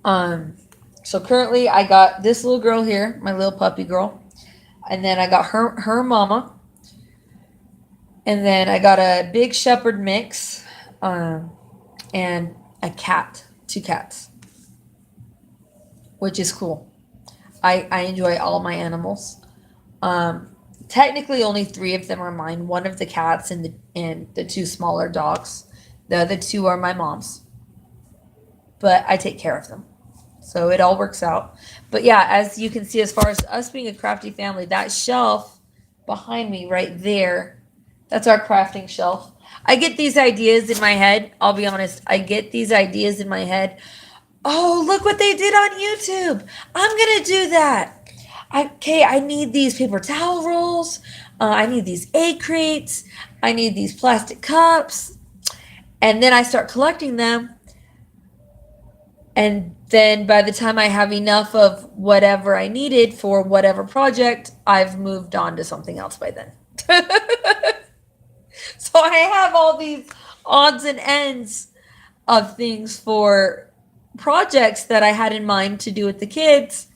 So currently I got this little girl here, my little puppy girl, and then I got her mama, and then I got a big shepherd mix, and a cat, 2 cats, which is cool. I enjoy all my animals. Technically only 3 of them are mine. One of the cats and the 2 smaller dogs. The other 2 are my mom's. But I take care of them. So it all works out. But yeah, as you can see, as far as us being a crafty family, that shelf behind me right there, that's our crafting shelf. I get these ideas in my head. I'll be honest. I get these ideas in my head. Oh, look what they did on YouTube. I'm going to do that. I need these paper towel rolls. I need these egg crates. I need these plastic cups. And then I start collecting them. And then by the time I have enough of whatever I needed for whatever project, I've moved on to something else by then. So I have all these odds and ends of things for projects that I had in mind to do with the kids.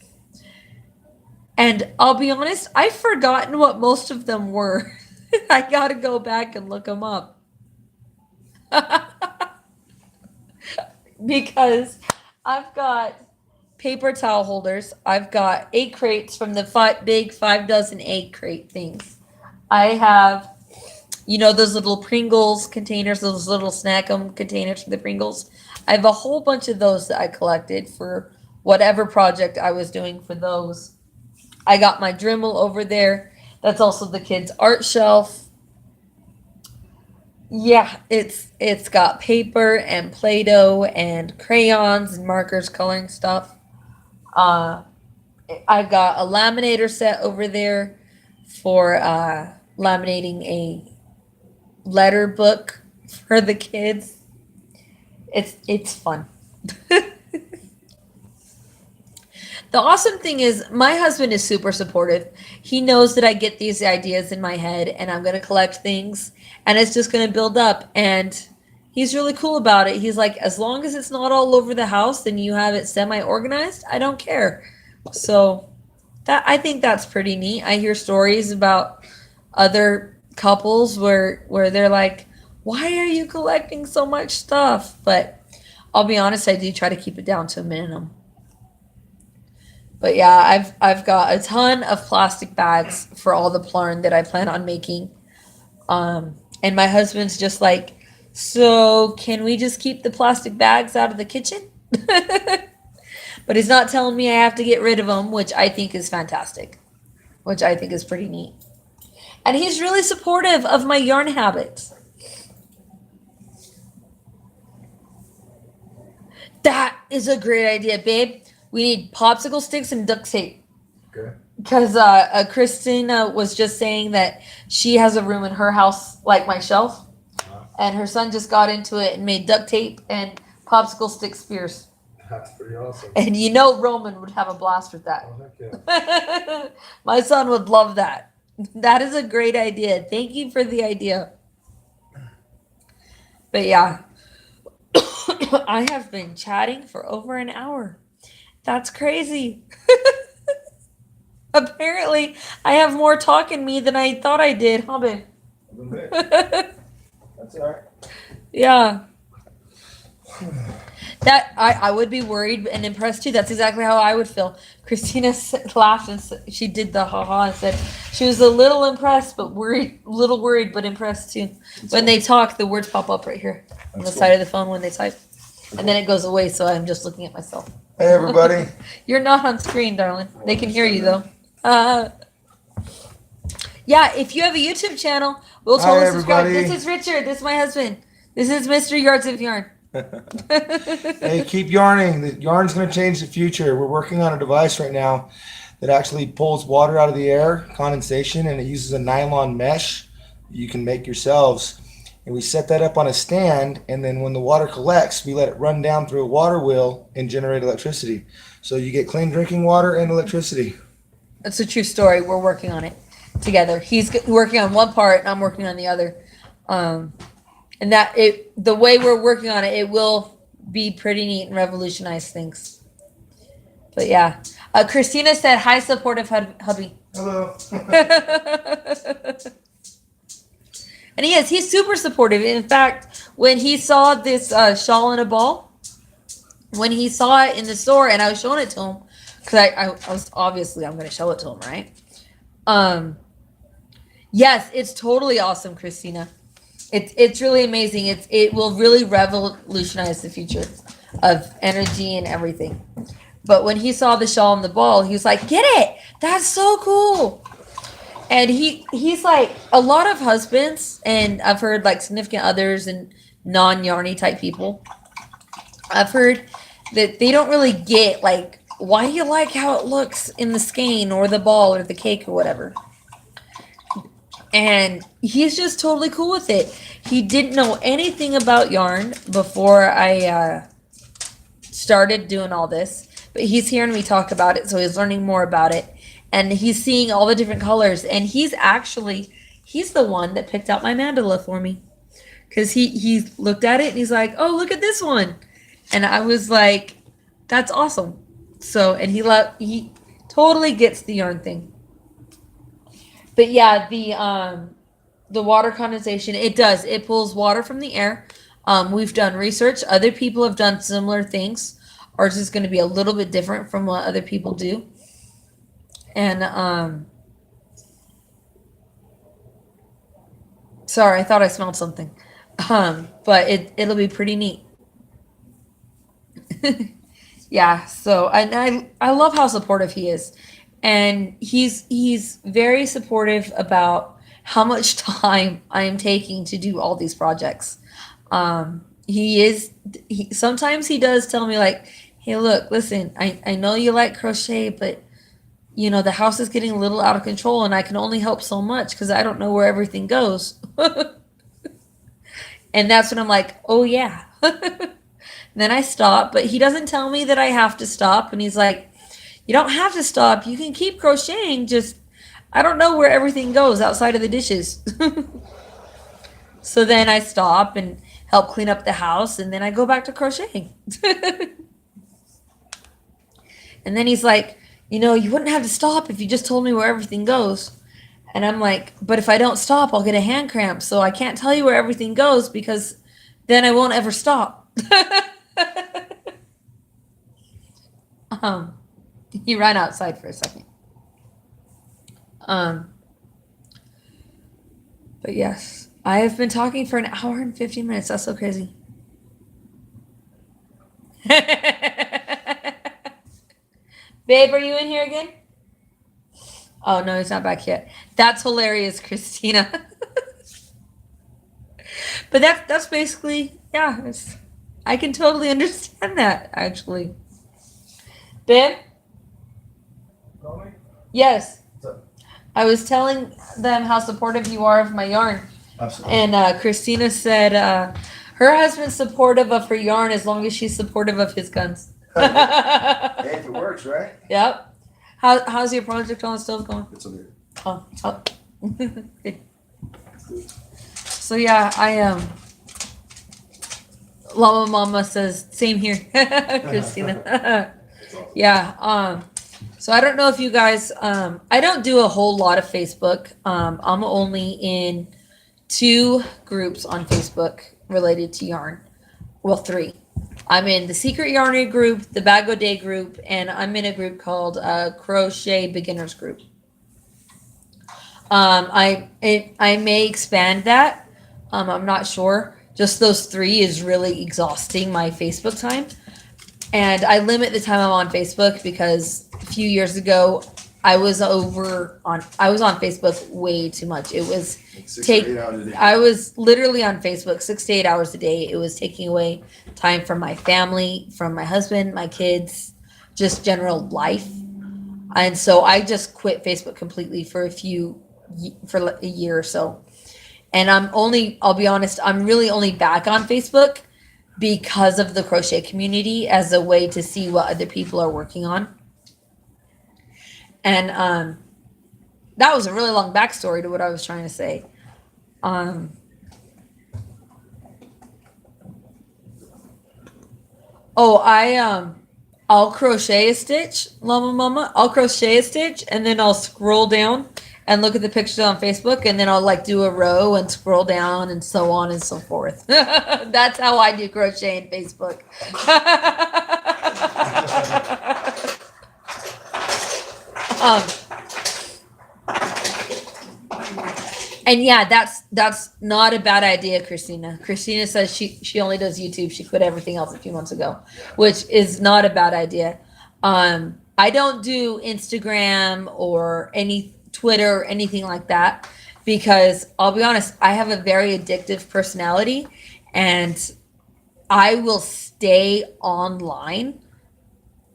And I'll be honest, I've forgotten what most of them were. I got to go back and look them up. Because I've got paper towel holders. I've got egg crates from the big 5 dozen egg crate things. I have, those little Pringles containers, those little snack-em containers for the Pringles. I have a whole bunch of those that I collected for whatever project I was doing for those. I got my Dremel over there. That's also the kids' art shelf. Yeah, it's got paper and Play-Doh and crayons and markers, coloring stuff. I've got a laminator set over there for laminating a letter book for the kids. It's fun. The awesome thing is my husband is super supportive. He knows that I get these ideas in my head and I'm going to collect things and it's just going to build up, and he's really cool about it. He's like, as long as it's not all over the house and you have it semi-organized, I don't care. So that, I think that's pretty neat. I hear stories about other couples where they're like, why are you collecting so much stuff? But I'll be honest, I do try to keep it down to a minimum. But yeah, I've got a ton of plastic bags for all the plarn that I plan on making. And my husband's just like, so can we just keep the plastic bags out of the kitchen? But he's not telling me I have to get rid of them, which I think is fantastic, which I think is pretty neat. And he's really supportive of my yarn habits. That is a great idea, babe. We need popsicle sticks and duct tape. Okay. Because Christina was just saying that she has a room in her house like my shelf. And her son just got into it and made duct tape and popsicle stick spears. That's pretty awesome. And you know Roman would have a blast with that. Oh, heck yeah. My son would love that. That is a great idea. Thank you for the idea. But yeah, I have been chatting for over an hour. That's crazy. Apparently, I have more talk in me than I thought I did, huh, babe? A little bit. That's all right. Yeah. That I would be worried and impressed too. That's exactly how I would feel. Christina laughed and she did the ha-ha and said she was a little impressed, but little worried, but impressed too. When they talk, the words pop up right here on the side of the phone when they type. And then it goes away, so I'm just looking at myself. Hey, everybody. You're not on screen, darling. They can hear you, though. Yeah, if you have a YouTube channel, we'll totally subscribe. everybody. This is Richard. This is my husband. This is Mr. Yards of Yarn. Hey, keep yarning. The yarn's going to change the future. We're working on a device right now that actually pulls water out of the air, condensation, and it uses a nylon mesh you can make yourselves. And we set that up on a stand, and then when the water collects, we let it run down through a water wheel and generate electricity. So you get clean drinking water and electricity. It's a true story. We're working on it together. He's working on one part, and I'm working on the other. And the way we're working on it, it will be pretty neat and revolutionize things. But yeah, Christina said, "Hi, supportive hubby." Hello. And he is. He's super supportive. In fact, when he saw this shawl in a ball, when he saw it in the store, and I was showing it to him, because I was obviously I'm going to show it to him, right? Yes, it's totally awesome, Christina. It's really amazing. It will really revolutionize the future of energy and everything. But when he saw the shawl and the ball, he was like, "Get it! That's so cool!" And he's like, a lot of husbands, and I've heard like significant others and non-yarny type people, I've heard that they don't really get like, why do you like how it looks in the skein or the ball or the cake or whatever? And he's just totally cool with it. He didn't know anything about yarn before I started doing all this, but he's hearing me talk about it, so he's learning more about it. And he's seeing all the different colors. And he's the one that picked out my mandala for me. Because he looked at it and he's like, "Oh, look at this one." And I was like, "That's awesome." So, and he totally gets the yarn thing. But yeah, the water condensation, it pulls water from the air. We've done research. Other people have done similar things. Ours is going to be a little bit different from what other people do. And sorry, I thought I smelled something. But it'll be pretty neat. Yeah, so I love how supportive he is. And he's very supportive about how much time I am taking to do all these projects. Sometimes he does tell me like, "Hey, look, listen, I know you like crochet, but you know, the house is getting a little out of control and I can only help so much because I don't know where everything goes." And that's when I'm like, "Oh yeah." Then I stop, but he doesn't tell me that I have to stop. And he's like, You don't have to stop. You can keep crocheting. Just, I don't know where everything goes outside of the dishes. So then I stop and help clean up the house, and then I go back to crocheting. And then he's like, you know, you wouldn't have to stop if you just told me where everything goes. And I'm like, but if I don't stop, I'll get a hand cramp. So I can't tell you where everything goes because then I won't ever stop. He ran outside for a second. But yes, I have been talking for an hour and 15 minutes. That's so crazy. Babe, are you in here again? Oh, no, he's not back yet. That's hilarious, Christina. But that's basically, yeah, I can totally understand that, actually. Babe? Yes. I was telling them how supportive you are of my yarn. Absolutely. And Christina said her husband's supportive of her yarn as long as she's supportive of his guns. Hey, if it works, right? Yep. How's your project on the stove going? It's okay. Oh. So yeah, Llama Mama says same here, Christina. Yeah. So I don't know if you guys. I don't do a whole lot of Facebook. I'm only in 2 groups on Facebook related to yarn. Well, 3. I'm in the Secret Yarnery group, the Bag O' Day group, and I'm in a group called Crochet Beginners Group. I may expand that. I'm not sure. Just those 3 is really exhausting my Facebook time. And I limit the time I'm on Facebook because a few years ago I was on Facebook way too much. It was I was literally on Facebook 6 to 8 hours a day. It was taking away time from my family, from my husband, my kids, just general life. And so I just quit Facebook completely for a year or so. And I'll be honest, I'm really only back on Facebook because of the crochet community as a way to see what other people are working on. And that was a really long backstory to what I was trying to say. I'll crochet a stitch, Llama Mama. I'll crochet a stitch and then I'll scroll down and look at the pictures on Facebook, and then I'll like do a row and scroll down and so on and so forth. That's how I do crochet in Facebook. And yeah, that's not a bad idea, Christina. Christina says she only does YouTube. She quit everything else a few months ago, which is not a bad idea. I don't do Instagram or any Twitter or anything like that because I'll be honest, I have a very addictive personality and I will stay online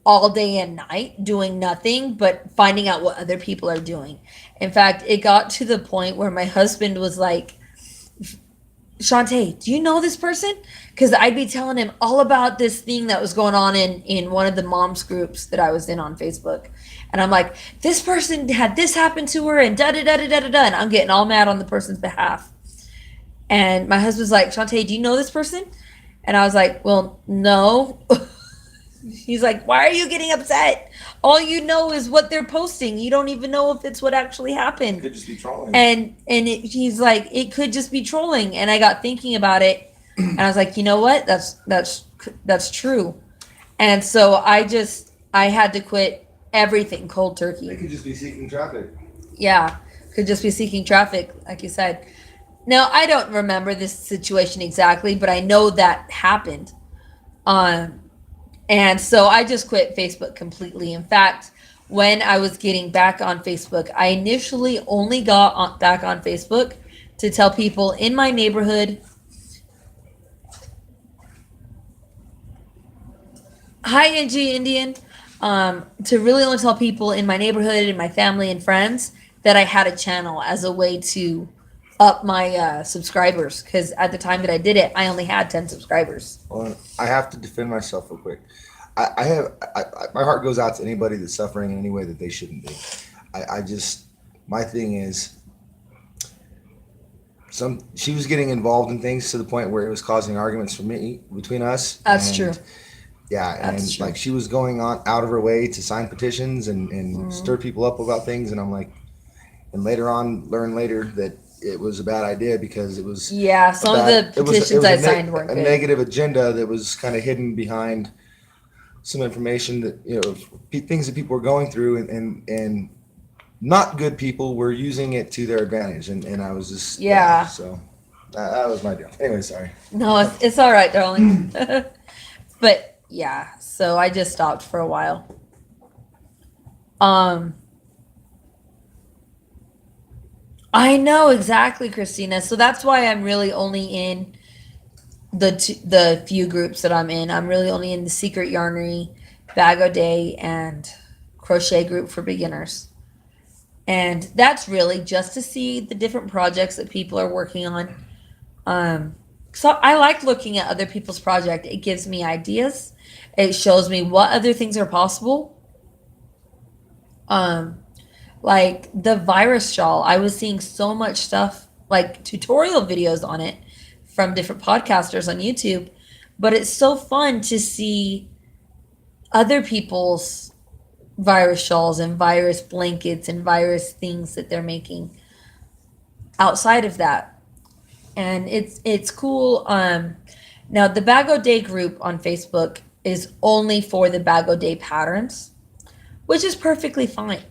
all day and night doing nothing but finding out what other people are doing. In fact, it got to the point where my husband was like, Shantae, do you know this person? Because I'd be telling him all about this thing that was going on in one of the moms groups that I was in on Facebook. And I'm like, this person had this happen to her and da-da-da-da-da-da. And I'm getting all mad on the person's behalf. And my husband's like, Shantae, do you know this person? And I was like, well, no. He's like, why are you getting upset? All you know is what they're posting. You don't even know if it's what actually happened. It could just be trolling. And he's like, it could just be trolling. And I got thinking about it, and I was like, you know what? That's true. And so I had to quit everything cold turkey. It could just be seeking traffic. Yeah, could just be seeking traffic, like you said. Now I don't remember this situation exactly, but I know that happened. And so I just quit Facebook completely. In fact, when I was getting back on Facebook, I initially only got back on Facebook to tell people in my neighborhood, hi, Angie Indian, to really only tell people in my neighborhood and my family and friends that I had a channel as a way to up my subscribers. Because at the time that I did it, I only had 10 subscribers. Well, I have to defend myself real quick. my heart goes out to anybody that's suffering in any way that they shouldn't be. My thing is, she was getting involved in things to the point where it was causing arguments between us. That's true. Yeah, That's and true. like she was going on out of her way to sign petitions and stir people up about things, and I'm like, and learn later that it was a bad idea because it was some of the petitions I signed weren't a good. negative agenda that was kind of hidden behind some information that things that people were going through, and not good people were using it to their advantage, and I was just so that was my deal. Anyway, sorry. No, it's all right, darling. But yeah, so I just stopped for a while. I know exactly, Christina. So that's why I'm really only in the few groups that I'm in. I'm really only in the Secret Yarnery, Bag O' Day, and Crochet group for beginners. And that's really just to see the different projects that people are working on. So I like looking at other people's project. It gives me ideas. It shows me what other things are possible. Like the virus shawl, I was seeing so much stuff, like tutorial videos on it from different podcasters on YouTube. But it's so fun to see other people's virus shawls and virus blankets and virus things that they're making outside of that. And it's cool. Now the Bag O' Day group on Facebook is only for the Bag O' Day patterns, which is perfectly fine.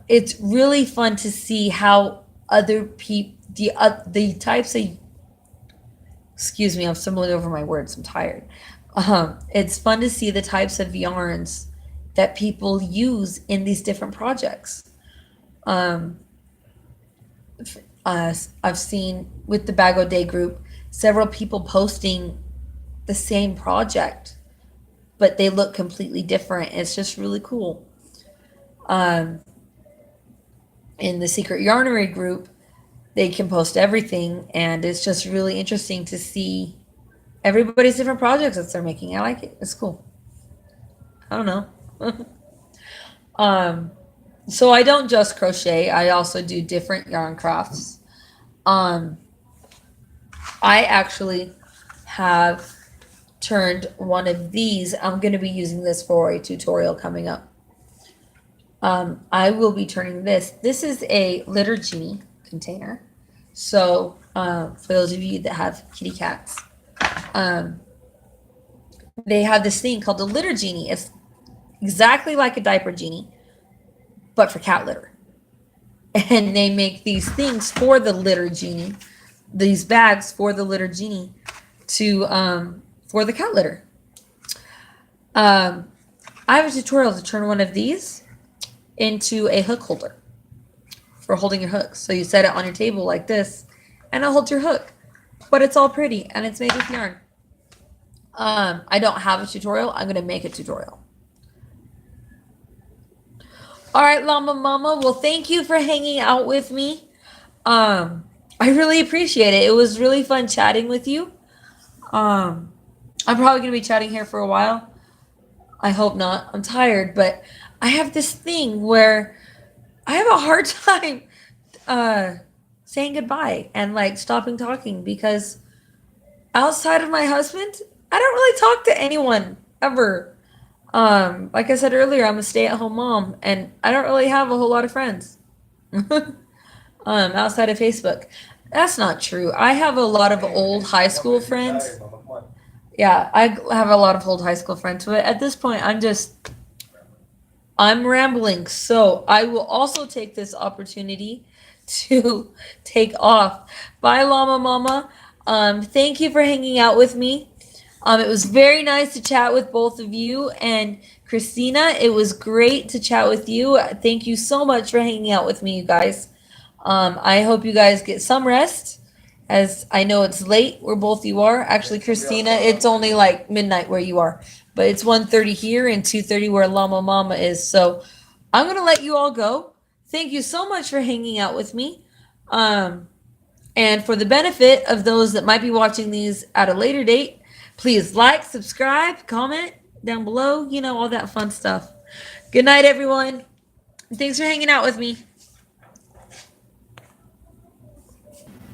It's really fun to see how other people, the types of, excuse me, I'm stumbling over my words, I'm tired. It's fun to see the types of yarns that people use in these different projects. I've seen with the Bag O' Day group several people posting the same project, but they look completely different. It's just really cool. In the Secret Yarnery group, they can post everything, and it's just really interesting to see everybody's different projects that they're making. I like it. It's cool. I don't know. So I don't just crochet. I also do different yarn crafts. I actually have turned one of these. I'm going to be using this for a tutorial coming up. I will be turning this. This is a litter genie container. So for those of you that have kitty cats, they have this thing called the litter genie. It's exactly like a diaper genie, but for cat litter. And they make these things for the litter genie, these bags for the litter genie to for the cat litter. I have a tutorial to turn one of these into a hook holder for holding your hooks. So you set it on your table like this, and it holds your hook. But it's all pretty, and it's made with yarn. I don't have a tutorial. I'm going to make a tutorial. All right, Llama Mama. Well, thank you for hanging out with me. I really appreciate it. It was really fun chatting with you. I'm probably going to be chatting here for a while. I hope not. I'm tired, but I have this thing where I have a hard time saying goodbye and like stopping talking, because outside of my husband, I don't really talk to anyone ever. Like I said earlier, I'm a stay-at-home mom, and I don't really have a whole lot of friends outside of Facebook. That's not true. I have a lot of old high school friends. Yeah, I have a lot of old high school friends, but at this point, I'm rambling. So I will also take this opportunity to take off. Bye, Llama Mama. Thank you for hanging out with me. It was very nice to chat with both of you. And Christina, it was great to chat with you. Thank you so much for hanging out with me, you guys. I hope you guys get some rest, as I know it's late where both you are. Actually, Christina, it's only like midnight where you are, but it's 1:30 here and 2:30 where Llama Mama is. So I'm going to let you all go. Thank you so much for hanging out with me. And for the benefit of those that might be watching these at a later date, please like, subscribe, comment, down below. You know, all that fun stuff. Good night, everyone. Thanks for hanging out with me.